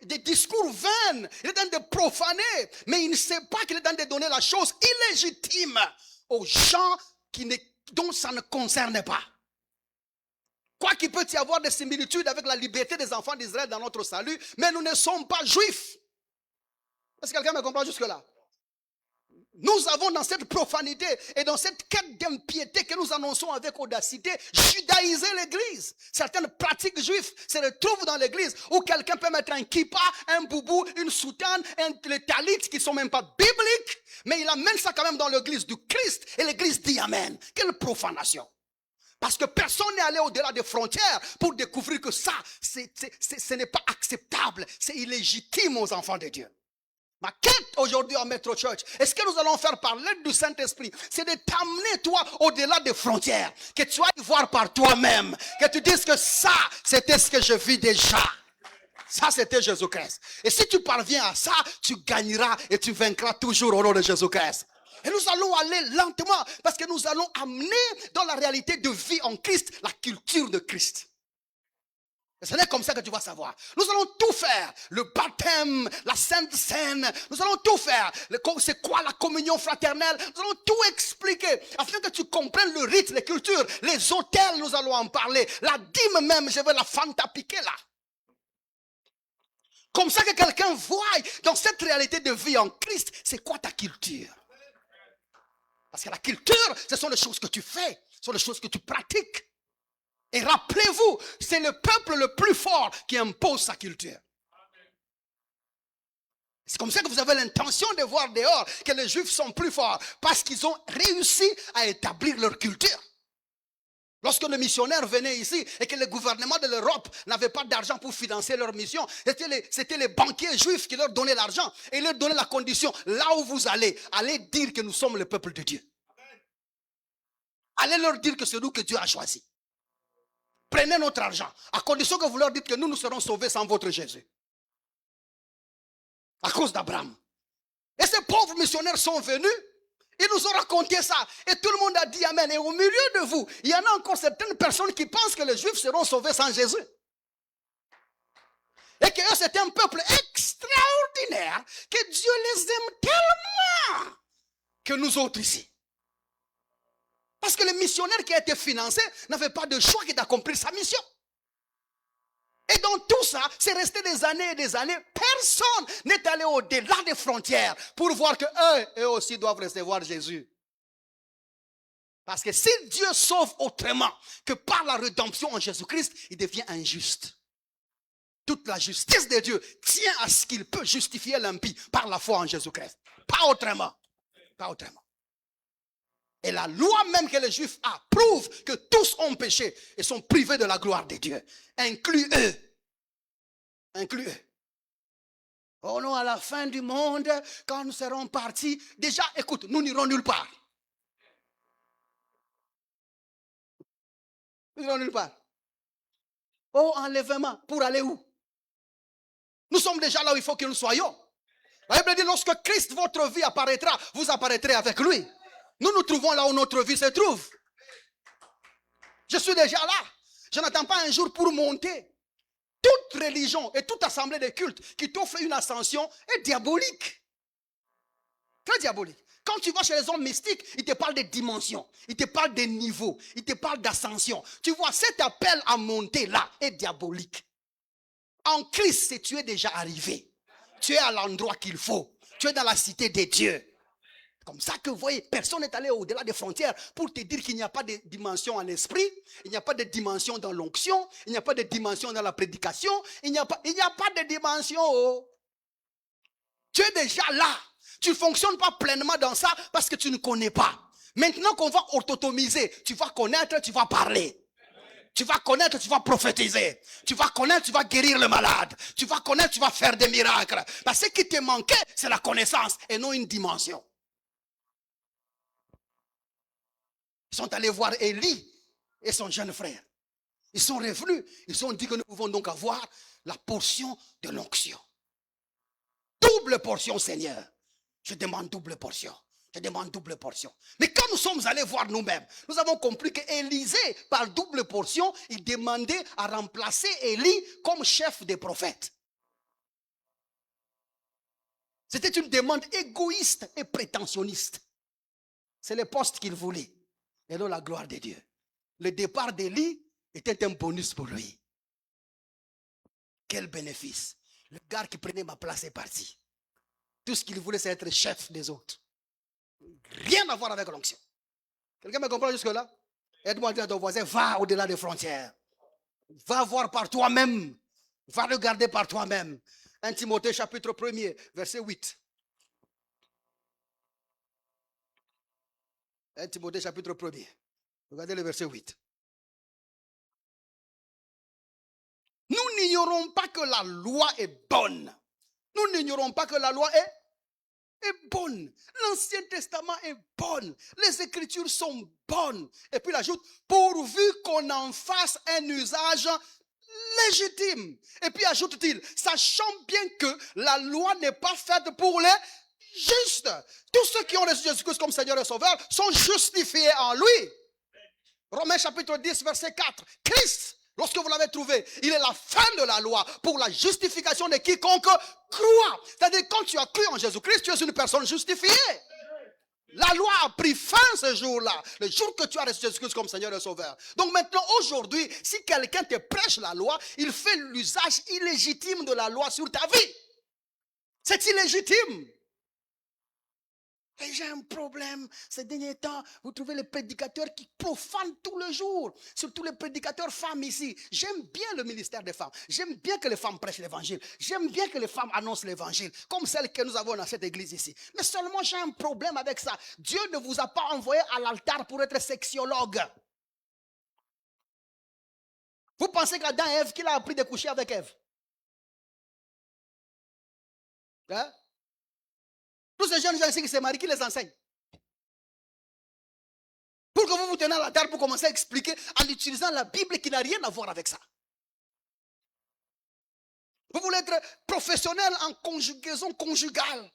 des discours vains, il est en train de profaner, mais il ne sait pas qu'il est en train de donner la chose illégitime aux gens dont ça ne concerne pas. Quoi qu'il peut y avoir des similitudes avec la liberté des enfants d'Israël dans notre salut, mais nous ne sommes pas juifs. Est-ce que quelqu'un me comprend jusque-là? Nous avons dans cette profanité et dans cette quête d'impiété que nous annonçons avec audacité, judaïsé l'église. Certaines pratiques juives se retrouvent dans l'église où quelqu'un peut mettre un kippa, un boubou, une soutane, les talits qui ne sont même pas bibliques, mais il amène ça quand même dans l'église du Christ et l'église dit Amen. Quelle profanation! Parce que personne n'est allé au-delà des frontières pour découvrir que ça, ce n'est pas acceptable, c'est illégitime aux enfants de Dieu. Ma quête aujourd'hui en Metro Church, est-ce que nous allons faire par l'aide du Saint-Esprit, c'est de t'amener toi au-delà des frontières, que tu ailles voir par toi-même, que tu dises que ça, c'était ce que je vis déjà. Ça, c'était Jésus-Christ. Et si tu parviens à ça, tu gagneras et tu vaincras toujours au nom de Jésus-Christ. Et nous allons aller lentement parce que nous allons amener dans la réalité de vie en Christ la culture de Christ. Ce n'est comme ça que tu vas savoir. Nous allons tout faire. Le baptême, la Sainte Seine. Nous allons tout faire. C'est quoi la communion fraternelle? Nous allons tout expliquer. Afin que tu comprennes le rite, les cultures. Les hôtels, nous allons en parler. La dîme même, je vais la fantapiquer là. Comme ça que quelqu'un voit dans cette réalité de vie en Christ, c'est quoi ta culture? Parce que la culture, ce sont les choses que tu fais. Ce sont les choses que tu pratiques. Et rappelez-vous, c'est le peuple le plus fort qui impose sa culture. C'est comme ça que vous avez l'intention de voir dehors que les Juifs sont plus forts. Parce qu'ils ont réussi à établir leur culture. Lorsque les missionnaires venaient ici et que le gouvernement de l'Europe n'avait pas d'argent pour financer leur mission, c'était les banquiers juifs qui leur donnaient l'argent et leur donnaient la condition. Là où vous allez dire que nous sommes le peuple de Dieu. Allez leur dire que c'est nous que Dieu a choisi. Prenez notre argent, à condition que vous leur dites que nous serons sauvés sans votre Jésus. À cause d'Abraham. Et ces pauvres missionnaires sont venus, ils nous ont raconté ça. Et tout le monde a dit Amen. Et au milieu de vous, il y en a encore certaines personnes qui pensent que les Juifs seront sauvés sans Jésus. Et que eux, c'est un peuple extraordinaire, que Dieu les aime tellement que nous autres ici. Parce que le missionnaire qui a été financé n'avait pas de choix que d'accomplir sa mission. Et dans tout ça, c'est resté des années et des années. Personne n'est allé au-delà des frontières pour voir que eux aussi doivent recevoir Jésus. Parce que si Dieu sauve autrement que par la rédemption en Jésus-Christ, il devient injuste. Toute la justice de Dieu tient à ce qu'il peut justifier l'impie par la foi en Jésus-Christ. Pas autrement. Pas autrement. Et la loi même que les Juifs approuvent que tous ont péché et sont privés de la gloire de Dieu. Inclus eux. Inclus eux. Oh non, à la fin du monde, quand nous serons partis, déjà, écoute, nous n'irons nulle part. Nous n'irons nulle part. Oh, enlèvement, pour aller où? Nous sommes déjà là où il faut que nous soyons. La Bible dit, lorsque Christ, votre vie apparaîtra, vous apparaîtrez avec lui. Nous nous trouvons là où notre vie se trouve. Je suis déjà là. Je n'attends pas un jour pour monter. Toute religion et toute assemblée de culte qui t'offre une ascension est diabolique. Très diabolique. Quand tu vas chez les hommes mystiques, ils te parlent de dimensions, ils te parlent de niveaux, ils te parlent d'ascension. Tu vois, cet appel à monter là est diabolique. En Christ, tu es déjà arrivé. Tu es à l'endroit qu'il faut. Tu es dans la cité des dieux. Comme ça que vous voyez, personne n'est allé au-delà des frontières pour te dire qu'il n'y a pas de dimension en esprit, il n'y a pas de dimension dans l'onction, il n'y a pas de dimension dans la prédication, il n'y a pas de dimension. Oh. Tu es déjà là. Tu ne fonctionnes pas pleinement dans ça parce que tu ne connais pas. Maintenant qu'on va autotomiser, tu vas connaître, tu vas parler. Tu vas connaître, tu vas prophétiser. Tu vas connaître, tu vas guérir le malade. Tu vas connaître, tu vas faire des miracles. Parce que ce qui te manquait, c'est la connaissance et non une dimension. Ils sont allés voir Élie et son jeune frère. Ils sont revenus. Ils ont dit que nous pouvons donc avoir la portion de l'onction. Double portion, Seigneur. Je demande double portion. Je demande double portion. Mais quand nous sommes allés voir nous-mêmes, nous avons compris qu'Élisée, par double portion, il demandait à remplacer Élie comme chef des prophètes. C'était une demande égoïste et prétentionniste. C'est le poste qu'il voulait. Et non la gloire de Dieu. Le départ d'Élie était un bonus pour lui. Quel bénéfice. Le gars qui prenait ma place est parti. Tout ce qu'il voulait, c'est être chef des autres. Rien à voir avec l'onction. Quelqu'un me comprend jusque-là? Aide-moi à dire à ton voisin, va au-delà des frontières. Va voir par toi-même. Va regarder par toi-même. 1 Timothée chapitre 1er, verset 8. 1 Timothée chapitre 1er. Regardez le verset 8. Nous n'ignorons pas que la loi est bonne. Nous n'ignorons pas que la loi est bonne. L'Ancien Testament est bon. Les Écritures sont bonnes. Et puis il ajoute, pourvu qu'on en fasse un usage légitime. Et puis ajoute-t-il, sachant bien que la loi n'est pas faite pour les justes. Tous ceux qui ont reçu Jésus-Christ comme Seigneur et Sauveur sont justifiés en lui. Romains chapitre 10, verset 4. Christ, lorsque vous l'avez trouvé, il est la fin de la loi pour la justification de quiconque croit. C'est-à-dire quand tu as cru en Jésus-Christ, tu es une personne justifiée. La loi a pris fin ce jour-là, le jour que tu as reçu Jésus-Christ comme Seigneur et Sauveur. Donc maintenant, aujourd'hui, si quelqu'un te prêche la loi, il fait l'usage illégitime de la loi sur ta vie. C'est illégitime. Et j'ai un problème. Ces derniers temps, vous trouvez les prédicateurs qui profanent tout le jour. Surtout les prédicateurs femmes ici. J'aime bien le ministère des femmes. J'aime bien que les femmes prêchent l'évangile. J'aime bien que les femmes annoncent l'évangile. Comme celle que nous avons dans cette église ici. Mais seulement j'ai un problème avec ça. Dieu ne vous a pas envoyé à l'altar pour être sexiologue. Vous pensez qu'Adam et Ève, qu'il a appris de coucher avec Ève? Hein? Tous ces jeunes gens ici qui se marient, qui les enseignent? Pour que vous vous tenez à la terre pour commencer à expliquer en utilisant la Bible qui n'a rien à voir avec ça. Vous voulez être professionnel en conjugaison conjugale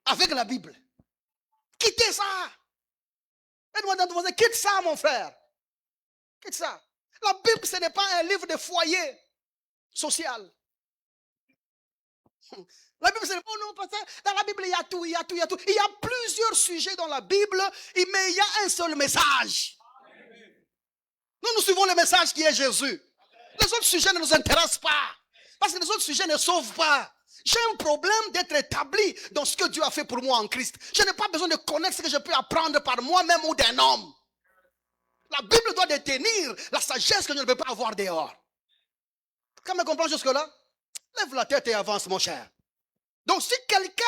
avec la Bible. Quittez ça. Aide-moi dans ton voisin, quitte ça mon frère. Quitte ça. La Bible ce n'est pas un livre de foyer social. La Bible, c'est oh non, parce que dans la Bible, il y a tout, il y a tout, il y a tout. Il y a plusieurs sujets dans la Bible, mais il y a un seul message. Nous suivons le message qui est Jésus. Les autres sujets ne nous intéressent pas. Parce que les autres sujets ne sauvent pas. J'ai un problème d'être établi dans ce que Dieu a fait pour moi en Christ. Je n'ai pas besoin de connaître ce que je peux apprendre par moi-même ou d'un homme. La Bible doit détenir la sagesse que je ne peux pas avoir dehors. Quand me comprends jusque-là? Lève la tête et avance, mon cher. Donc si quelqu'un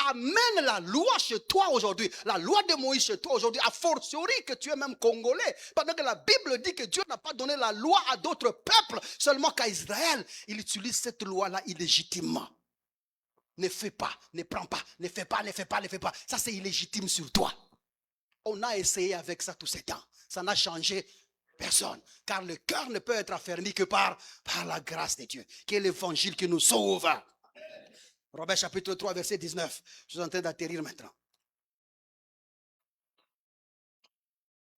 amène la loi chez toi aujourd'hui, la loi de Moïse chez toi aujourd'hui, a fortiori que tu es même congolais, pendant que la Bible dit que Dieu n'a pas donné la loi à d'autres peuples, seulement qu'à Israël, il utilise cette loi-là illégitimement. Ne fais pas, ne prends pas, ne fais pas, ne fais pas, ne fais pas. Ça c'est illégitime sur toi. On a essayé avec ça tous ces temps. Ça n'a changé personne. Car le cœur ne peut être affermi que par la grâce de Dieu, qui est l'évangile qui nous sauve. Romains chapitre 3, verset 19. Je suis en train d'atterrir maintenant.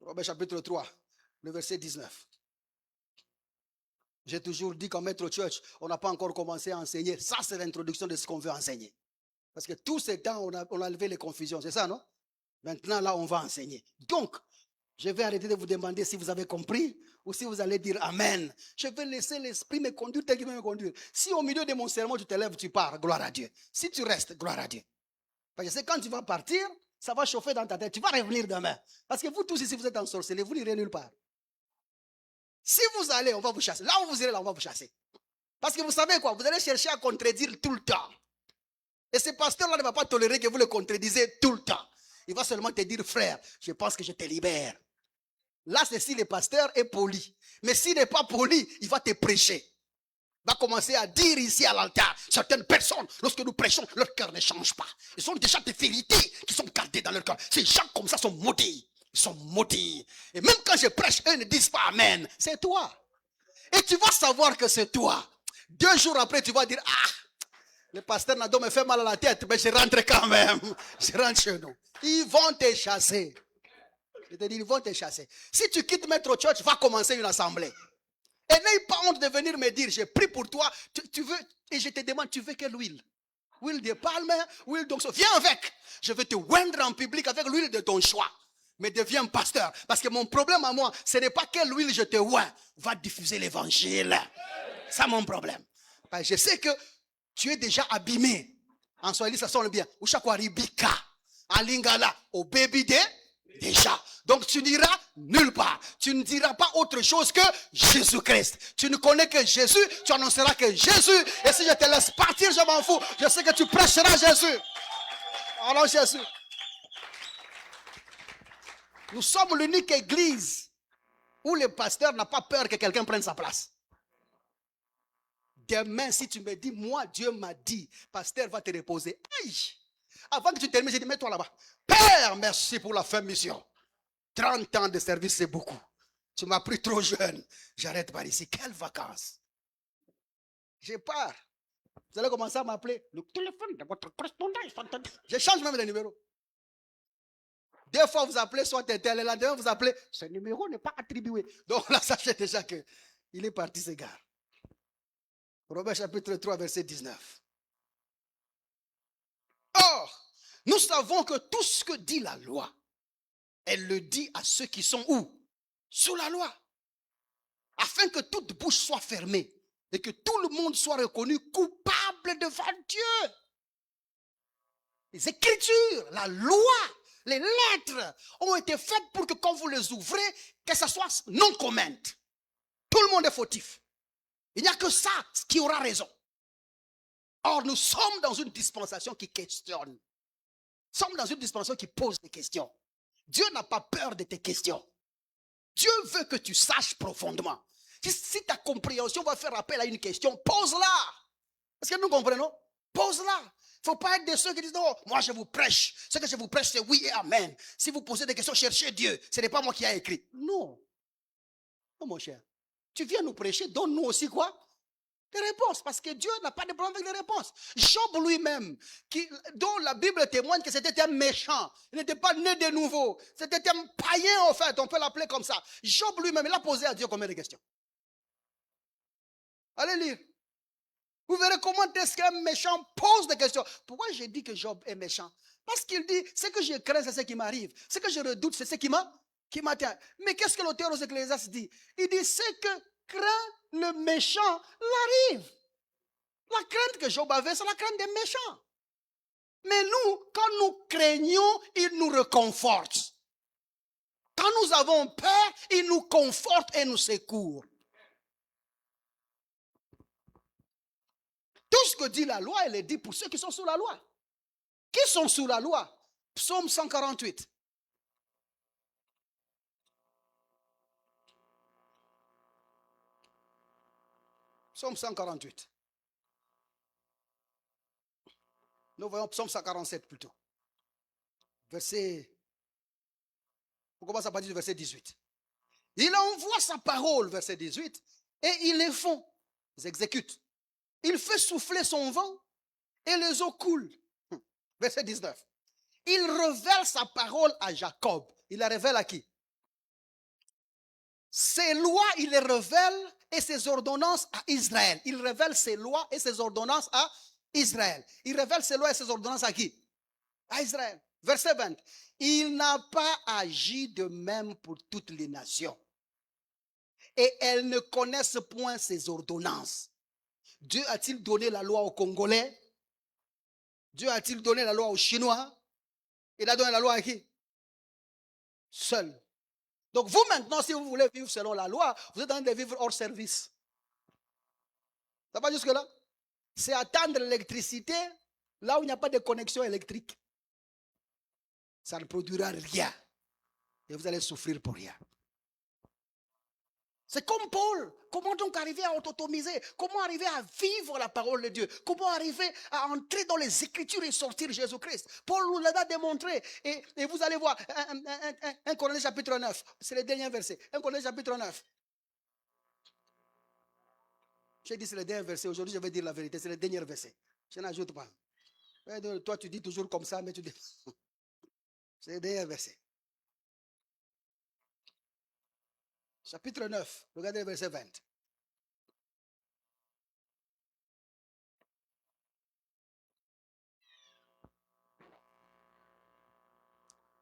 Romains chapitre 3, le verset 19. J'ai toujours dit qu'en Maître Church, on n'a pas encore commencé à enseigner. Ça, c'est l'introduction de ce qu'on veut enseigner. Parce que tous ces temps, on a levé les confusions. C'est ça, non? Maintenant, là, on va enseigner. Donc, je vais arrêter de vous demander si vous avez compris ou si vous allez dire Amen. Je vais laisser l'Esprit me conduire tel qu'il veut me conduire. Si au milieu de mon sermon, tu te lèves, tu pars, gloire à Dieu. Si tu restes, gloire à Dieu. Parce que c'est quand tu vas partir, ça va chauffer dans ta tête. Tu vas revenir demain. Parce que vous tous ici, vous êtes ensorcelés, vous n'irez nulle part. Si vous allez, on va vous chasser. Là où vous irez, là, on va vous chasser. Parce que vous savez quoi? Vous allez chercher à contredire tout le temps. Et ce pasteur-là ne va pas tolérer que vous le contredisez tout le temps. Il va seulement te dire, frère, je pense que je te libère. Là, c'est si le pasteur est poli. Mais s'il n'est pas poli, il va te prêcher. Il va commencer à dire ici à l'altar, certaines personnes, lorsque nous prêchons, leur cœur ne change pas. Ils ont déjà des vérités qui sont gardées dans leur cœur. Ces gens comme ça sont maudits. Ils sont maudits. Et même quand je prêche, eux ne disent pas Amen. C'est toi. Et tu vas savoir que c'est toi. 2 jours après, tu vas dire, ah, le pasteur Nado me fait mal à la tête, mais je rentre quand même. Je rentre chez nous. Ils vont te chasser. Je te dis, ils vont te chasser. Si tu quittes Maître Church, va commencer une assemblée. Et n'aie pas honte de venir me dire, j'ai pris pour toi, tu veux, et je te demande, tu veux quelle huile? Huile de palme, huile d'onction. Viens avec. Je vais te oindre en public avec l'huile de ton choix. Mais deviens pasteur. Parce que mon problème à moi, ce n'est pas quelle huile je te oins. Va diffuser l'évangile. C'est mon problème. Parce que je sais que tu es déjà abîmé. En Swahili, ça sonne bien. Ushakwari-bika. En lingala, au baby de déjà. Donc tu n'iras nulle part. Tu ne diras pas autre chose que Jésus-Christ. Tu ne connais que Jésus, tu annonceras que Jésus. Et si je te laisse partir, je m'en fous. Je sais que tu prêcheras Jésus. Alors Jésus. Nous sommes l'unique église où le pasteur n'a pas peur que quelqu'un prenne sa place. Demain, si tu me dis, moi, Dieu m'a dit, pasteur va te reposer. Aïe! Avant que tu termines, j'ai dit, mets-toi là-bas. Père, merci pour la fin mission. 30 ans de service, c'est beaucoup. Tu m'as pris trop jeune. J'arrête par ici. Quelles vacances? J'ai peur. Vous allez commencer à m'appeler. Le téléphone de votre correspondant. Je change même le numéro. 2 fois vous appelez, soit tel, et la dernière vous appelez, ce numéro n'est pas attribué. Donc là, sachez déjà qu'il est parti s'égare. Romains chapitre 3, verset 19. Or, nous savons que tout ce que dit la loi, elle le dit à ceux qui sont où? Sous la loi. Afin que toute bouche soit fermée et que tout le monde soit reconnu coupable devant Dieu. Les Écritures, la loi, les lettres ont été faites pour que quand vous les ouvrez, que ce soit non comment. Tout le monde est fautif. Il n'y a que ça qui aura raison. Or, nous sommes dans une dispensation qui questionne. Nous sommes dans une dispensation qui pose des questions. Dieu n'a pas peur de tes questions. Dieu veut que tu saches profondément. Si ta compréhension va faire appel à une question, pose-la. Est-ce que nous comprenons? Pose-la. Il ne faut pas être de ceux qui disent, non, moi je vous prêche. Ce que je vous prêche, c'est oui et amen. Si vous posez des questions, cherchez Dieu. Ce n'est pas moi qui ai écrit. Non. Non, mon cher. Tu viens nous prêcher, donne-nous aussi quoi? Des réponses. Parce que Dieu n'a pas de problème avec les réponses. Job lui-même, dont la Bible témoigne que c'était un méchant. Il n'était pas né de nouveau. C'était un païen, en fait. On peut l'appeler comme ça. Job lui-même, il a posé à Dieu combien de questions? Allez lire. Vous verrez comment est-ce qu'un méchant pose des questions. Pourquoi j'ai dit que Job est méchant? Parce qu'il dit, ce que je crains, c'est ce qui m'arrive. Ce que je redoute, c'est ce qui m'atteint. Mais qu'est-ce que l'auteur aux Ecclésiastes dit? Il dit, ce que craint le méchant l'arrive. La crainte que Job avait, c'est la crainte des méchants. Mais nous, quand nous craignons, il nous réconforte. Quand nous avons peur, il nous conforte et nous secourt. Tout ce que dit la loi, elle est dit pour ceux qui sont sous la loi. Qui sont sous la loi? Psaume 148. Psaume 148. Nous voyons Psaume 147 plutôt. Verset. On commence à partir du verset 18. Il envoie sa parole, verset 18, et ils les font. Ils exécutent. Il fait souffler son vent et les eaux coulent. Verset 19. Il révèle sa parole à Jacob. Il la révèle à qui? Ses lois, il les révèle et ses ordonnances à Israël. Il révèle ses lois et ses ordonnances à Israël. Il révèle ses lois et ses ordonnances à qui? À Israël. Verset 20. Il n'a pas agi de même pour toutes les nations. Et elles ne connaissent point ses ordonnances. Dieu a-t-il donné la loi aux Congolais? Dieu a-t-il donné la loi aux Chinois? Il a donné la loi à qui? Seul. Donc vous maintenant, si vous voulez vivre selon la loi, vous êtes en train de vivre hors service. Ça va jusque là? C'est attendre l'électricité là où il n'y a pas de connexion électrique. Ça ne produira rien. Et vous allez souffrir pour rien. C'est comme Paul. Comment donc arriver à autotomiser? Comment arriver à vivre la parole de Dieu? Comment arriver à entrer dans les Écritures et sortir Jésus-Christ? Paul nous l'a démontré. Et vous allez voir, 1 Corinthiens chapitre 9. C'est le dernier verset. 1 Corinthiens chapitre 9. J'ai dit c'est le dernier verset. Aujourd'hui, je vais dire la vérité. C'est le dernier verset. Je n'ajoute pas. Toi, tu dis toujours comme ça, mais tu dis... C'est le dernier verset. Chapitre 9, regardez le verset 20.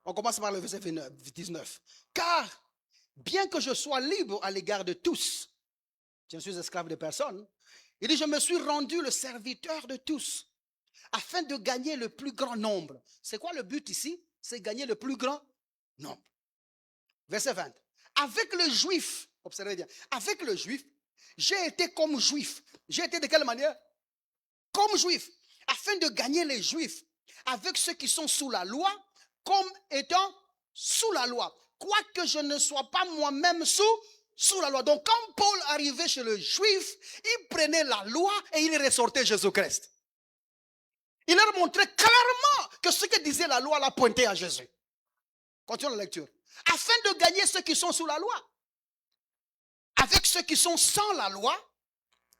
On commence par le verset 19. Car, bien que je sois libre à l'égard de tous, je ne suis esclave de personne, il dit, je me suis rendu le serviteur de tous, afin de gagner le plus grand nombre. C'est quoi le but ici? C'est gagner le plus grand nombre. Verset 20. Avec le juif, observez bien, avec le juif, j'ai été comme juif. J'ai été de quelle manière? Comme juif, afin de gagner les juifs. Avec ceux qui sont sous la loi, comme étant sous la loi. Quoique je ne sois pas moi-même sous la loi. Donc quand Paul arrivait chez le juif, il prenait la loi et il ressortait Jésus-Christ. Il leur montrait clairement que ce que disait la loi l'a pointé à Jésus. Continuons la lecture. Afin de gagner ceux qui sont sous la loi. Avec ceux qui sont sans la loi,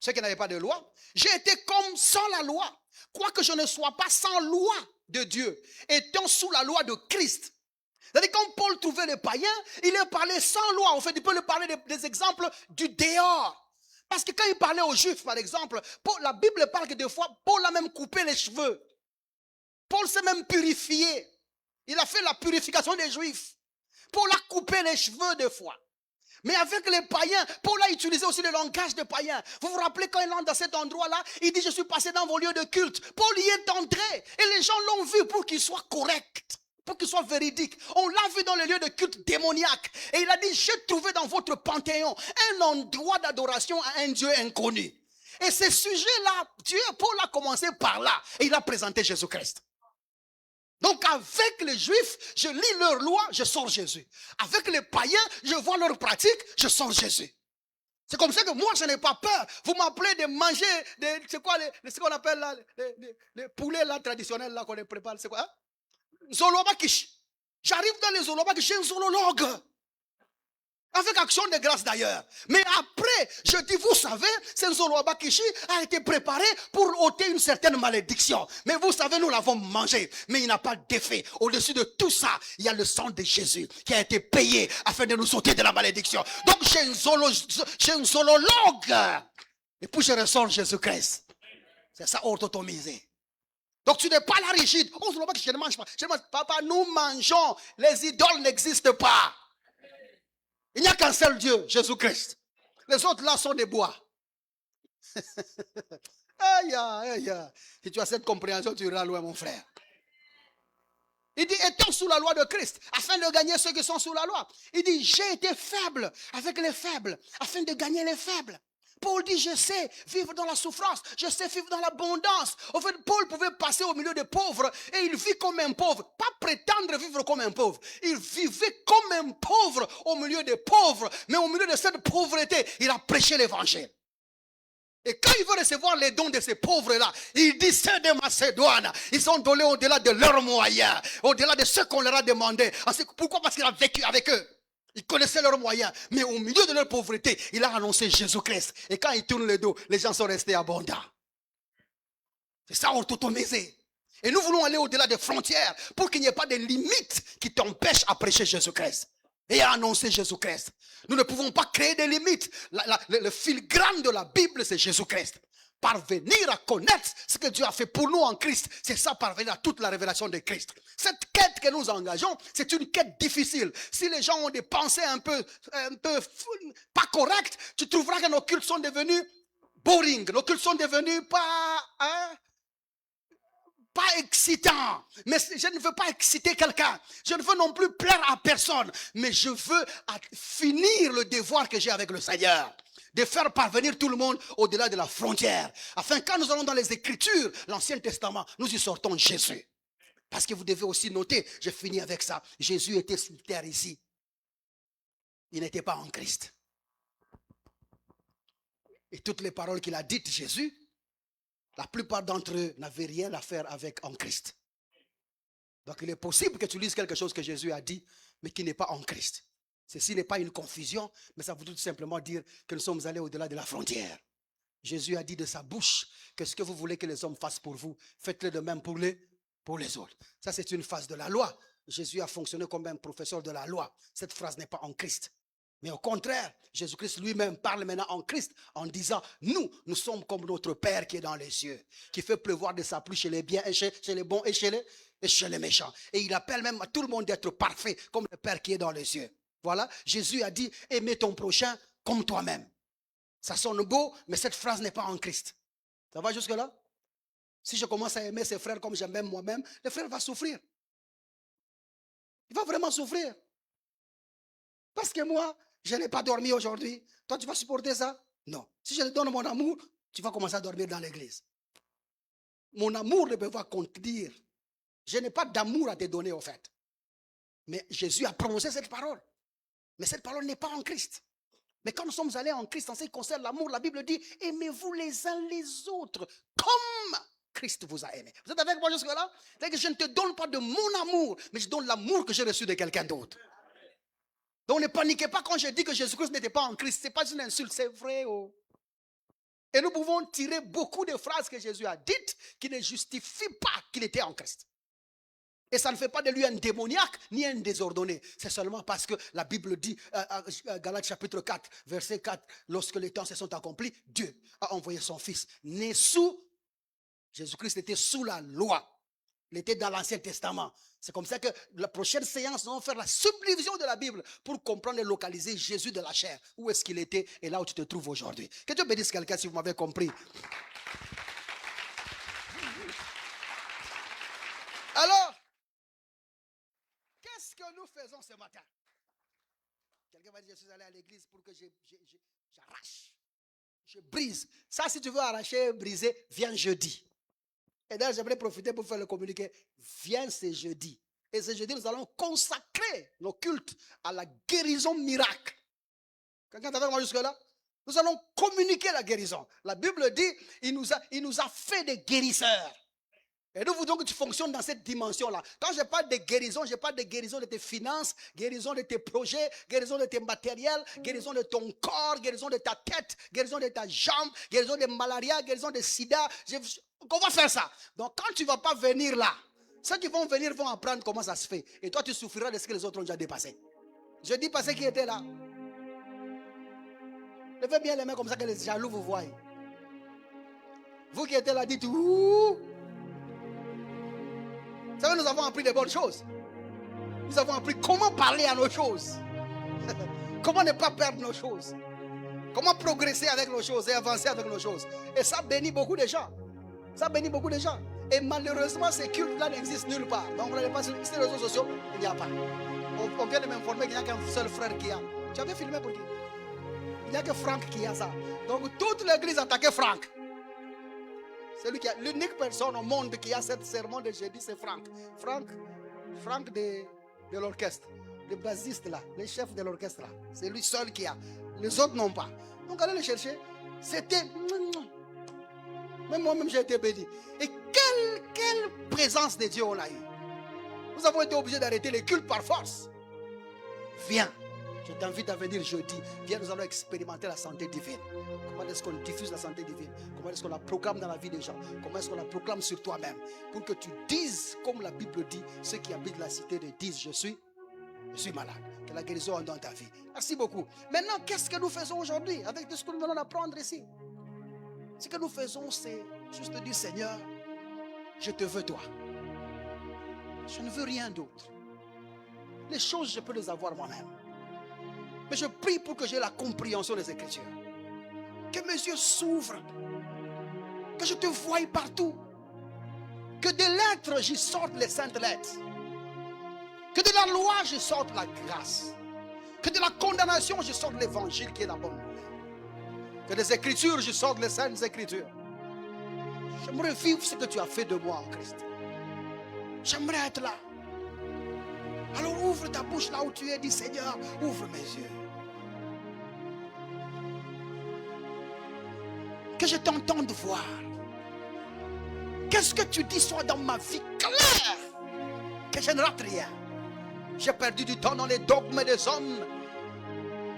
ceux qui n'avaient pas de loi, j'ai été comme sans la loi. Quoique je ne sois pas sans loi de Dieu, étant sous la loi de Christ. C'est-à-dire quand Paul trouvait les païens, il leur parlait sans loi. En fait, il peut leur parler des exemples du dehors. Parce que quand il parlait aux Juifs, par exemple, la Bible parle que des fois, Paul a même coupé les cheveux. Paul s'est même purifié. Il a fait la purification des Juifs. Paul a coupé les cheveux des fois. Mais avec les païens, Paul a utilisé aussi le langage des païens. Vous vous rappelez quand il entre dans cet endroit-là, il dit, je suis passé dans vos lieux de culte. Paul y est entré. Et les gens l'ont vu pour qu'il soit correct, pour qu'il soit véridique. On l'a vu dans les lieux de culte démoniaque. Et il a dit, j'ai trouvé dans votre panthéon un endroit d'adoration à un Dieu inconnu. Et ces sujets-là, Paul a commencé par là. Et il a présenté Jésus-Christ. Donc avec les Juifs, je lis leur loi, je sors Jésus. Avec les païens, je vois leurs pratiques, je sors Jésus. C'est comme ça que moi, je n'ai pas peur. Vous m'appelez de manger, c'est quoi ce qu'on appelle là, les poulets là, traditionnels là qu'on les prépare, c'est quoi? Zolobakish. J'arrive dans les Zolobakish, j'ai un zoologue. Avec action de grâce d'ailleurs. Mais après, je dis, vous savez, ce Zolobakishi a été préparé pour ôter une certaine malédiction. Mais vous savez, nous l'avons mangé. Mais il n'a pas d'effet. Au-dessus de tout ça, il y a le sang de Jésus qui a été payé afin de nous ôter de la malédiction. Donc j'ai un zoologue. Et puis je ressors Jésus-Christ. C'est ça, orthotomisé. Donc tu n'es pas là rigide. Oh, je ne mange pas. Papa, nous mangeons. Les idoles n'existent pas. Il n'y a qu'un seul Dieu, Jésus-Christ. Les autres là sont des bois. Aïe, aïe, aïe. Si tu as cette compréhension, tu iras loin, mon frère. Il dit, étant sous la loi de Christ, afin de gagner ceux qui sont sous la loi. Il dit, j'ai été faible avec les faibles, afin de gagner les faibles. Paul dit, je sais vivre dans la souffrance, je sais vivre dans l'abondance. En fait, Paul pouvait passer au milieu des pauvres et il vit comme un pauvre. Pas prétendre vivre comme un pauvre. Il vivait comme un pauvre au milieu des pauvres. Mais au milieu de cette pauvreté, il a prêché l'évangile. Et quand il veut recevoir les dons de ces pauvres-là, il dit, ceux de Macédoine, ils ont donné au-delà de leurs moyens, au-delà de ce qu'on leur a demandé. Pourquoi? Parce qu'il a vécu avec eux. Ils connaissaient leurs moyens, mais au milieu de leur pauvreté, il a annoncé Jésus-Christ. Et quand il tourne le dos, les gens sont restés abondants. C'est ça, autotomisé. Et nous voulons aller au-delà des frontières pour qu'il n'y ait pas de limites qui t'empêchent à prêcher Jésus-Christ et à annoncer Jésus-Christ. Nous ne pouvons pas créer des limites. Le filigrane de la Bible, c'est Jésus-Christ. Parvenir à connaître ce que Dieu a fait pour nous en Christ, c'est ça, parvenir à toute la révélation de Christ. Cette quête que nous engageons, c'est une quête difficile. Si les gens ont des pensées un peu pas correctes, tu trouveras que nos cultes sont devenus boring, nos cultes sont devenus pas excitant. Mais je ne veux pas exciter quelqu'un. Je ne veux non plus plaire à personne. Mais je veux finir le devoir que j'ai avec le Seigneur. De faire parvenir tout le monde au-delà de la frontière. Afin quand nous allons dans les Écritures, l'Ancien Testament, nous y sortons Jésus. Parce que vous devez aussi noter, je finis avec ça. Jésus était sur terre ici. Il n'était pas en Christ. Et toutes les paroles qu'il a dites, Jésus, la plupart d'entre eux n'avaient rien à faire avec en Christ. Donc il est possible que tu lises quelque chose que Jésus a dit, mais qui n'est pas en Christ. Ceci n'est pas une confusion, mais ça veut tout simplement dire que nous sommes allés au-delà de la frontière. Jésus a dit de sa bouche que ce que vous voulez que les hommes fassent pour vous, faites-le de même pour les autres. Ça, c'est une phase de la loi. Jésus a fonctionné comme un professeur de la loi. Cette phrase n'est pas en Christ. Mais au contraire, Jésus-Christ lui-même parle maintenant en Christ en disant, nous sommes comme notre Père qui est dans les cieux, qui fait pleuvoir de sa pluie chez les biens, et chez les bons et chez les méchants. Et il appelle même à tout le monde d'être parfait comme le Père qui est dans les cieux. Voilà, Jésus a dit, aimez ton prochain comme toi-même. Ça sonne beau, mais cette phrase n'est pas en Christ. Ça va jusque-là? Si je commence à aimer ses frères comme j'aime moi-même, le frère va souffrir. Il va vraiment souffrir. Parce que moi, je n'ai pas dormi aujourd'hui. Toi, tu vas supporter ça? Non. Si je te donne mon amour, tu vas commencer à dormir dans l'église. Mon amour ne peut pas contenir. Je n'ai pas d'amour à te donner, au fait. Mais Jésus a prononcé cette parole. Mais cette parole n'est pas en Christ. Mais quand nous sommes allés en Christ, en ce qui concerne l'amour, la Bible dit, aimez-vous les uns les autres, comme Christ vous a aimé. Vous êtes avec moi jusque-là? C'est que je ne te donne pas de mon amour, mais je donne l'amour que j'ai reçu de quelqu'un d'autre. Donc ne paniquez pas quand je dis que Jésus-Christ n'était pas en Christ. Ce n'est pas une insulte, c'est vrai. Oh. Et nous pouvons tirer beaucoup de phrases que Jésus a dites qui ne justifient pas qu'il était en Christ. Et ça ne fait pas de lui un démoniaque ni un désordonné. C'est seulement parce que la Bible dit, Galates chapitre 4, verset 4, lorsque les temps se sont accomplis, Dieu a envoyé son Fils, né sous, Jésus-Christ était sous la loi. Il était dans l'Ancien Testament. C'est comme ça que la prochaine séance, nous allons faire la subdivision de la Bible pour comprendre et localiser Jésus de la chair. Où est-ce qu'il était et là où tu te trouves aujourd'hui. Que Dieu bénisse quelqu'un si vous m'avez compris. Alors, qu'est-ce que nous faisons ce matin? Quelqu'un va dire, je suis allé à l'église pour que j'arrache, je brise. Ça, si tu veux arracher, briser, viens jeudi. Et d'ailleurs, j'aimerais profiter pour faire le communiqué. Viens ce jeudi. Et ce jeudi, nous allons consacrer nos cultes à la guérison miracle. Quelqu'un est avec moi jusque-là? Nous allons communiquer la guérison. La Bible dit, il nous a fait des guérisseurs. Et nous voulons que tu fonctionnes dans cette dimension-là. Quand je parle de guérison, je parle de guérison de tes finances, guérison de tes projets, guérison de tes matériels, guérison de ton corps, guérison de ta tête, guérison de ta jambe, guérison de malaria, guérison de sida. On va faire ça. Donc quand tu ne vas pas venir là, ceux qui vont venir vont apprendre comment ça se fait. Et toi, tu souffriras de ce que les autres ont déjà dépassé. Je dis pas ceux qui étaient là. Levez bien les mains comme ça que les jaloux vous voient. Vous qui étiez là, dites ouh. Vous savez, nous avons appris des bonnes choses. Nous avons appris comment parler à nos choses. Comment ne pas perdre nos choses. Comment progresser avec nos choses et avancer avec nos choses. Et ça bénit beaucoup de gens. Ça bénit beaucoup de gens. Et malheureusement, ces cultes-là n'existent nulle part. Donc, vous n'allez pas sur les réseaux sociaux, il n'y a pas. On vient de m'informer qu'il n'y a qu'un seul frère qui a. Tu avais filmé pour qui? Il n'y a que Franck qui a ça. Donc toute l'église attaquait Franck. C'est lui qui a l'unique personne au monde qui a cette sermon de jeudi, c'est Franck. Franck de l'orchestre, le bassiste là, le chef de l'orchestre là. C'est lui seul qui a. Les autres n'ont pas. Donc allez le chercher. C'était... Même moi-même j'ai été béni. Et quelle présence de Dieu on a eu. Nous avons été obligés d'arrêter les cultes par force. Viens. Je t'invite à venir jeudi. Viens, nous allons expérimenter la santé divine. Comment est-ce qu'on diffuse la santé divine? Comment est-ce qu'on la proclame dans la vie des gens? Comment est-ce qu'on la proclame sur toi-même? Pour que tu dises, comme la Bible dit, ceux qui habitent la cité disent, je suis malade. Que la guérison soit dans ta vie. Merci beaucoup. Maintenant, qu'est-ce que nous faisons aujourd'hui avec tout ce que nous allons apprendre ici? Ce que nous faisons, c'est juste dire, Seigneur, je te veux toi. Je ne veux rien d'autre. Les choses, je peux les avoir moi-même. Mais je prie pour que j'ai la compréhension des Écritures. Que mes yeux s'ouvrent. Que je te voie partout. Que des lettres, j'y sorte les saintes lettres. Que de la loi, j'y sorte la grâce. Que de la condamnation, j'y sorte l'évangile qui est la bonne nouvelle. Que des Écritures, j'y sorte les saintes Écritures. J'aimerais vivre ce que tu as fait de moi en Christ. J'aimerais être là. Alors ouvre ta bouche là où tu es, dis Seigneur, ouvre mes yeux. Que je t'entende voir. Qu'est-ce que tu dis soit dans ma vie clair. Que je ne rate rien. J'ai perdu du temps dans les dogmes des hommes.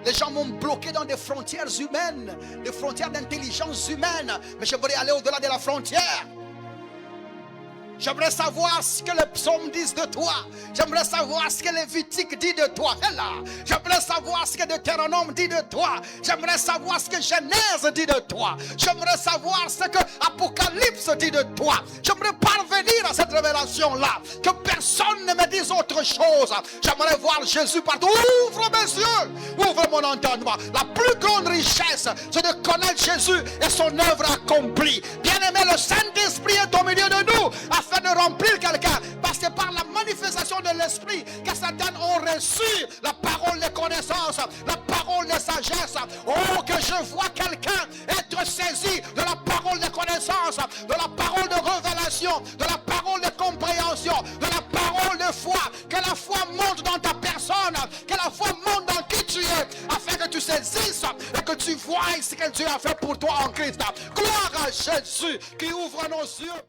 Les gens m'ont bloqué dans des frontières humaines, des frontières d'intelligence humaine. Mais j'aimerais aller au-delà de la frontière. J'aimerais savoir ce que les psaumes disent de toi. J'aimerais savoir ce que Lévitique dit de toi. J'aimerais savoir ce que Deutéronome dit de toi. J'aimerais savoir ce que Genèse dit de toi. J'aimerais savoir ce que Apocalypse dit de toi. J'aimerais parvenir à cette révélation-là. Que personne ne me dise autre chose. J'aimerais voir Jésus partout. Ouvre mes yeux. Ouvre mon entendement. La plus grande richesse, c'est de connaître Jésus et son œuvre accomplie. Bien-aimé, le Saint-Esprit est au milieu de nous. Afin de remplir quelqu'un, parce que par la manifestation de l'esprit que certains ont reçu la parole de connaissance, la parole de sagesse. Oh, que je vois quelqu'un être saisi de la parole de connaissance, de la parole de révélation, de la parole de compréhension, de la parole de foi. Que la foi monte dans ta personne, que la foi monte dans qui tu es, afin que tu saisisses et que tu vois ce que Dieu a fait pour toi en Christ. Gloire à Jésus qui ouvre nos yeux.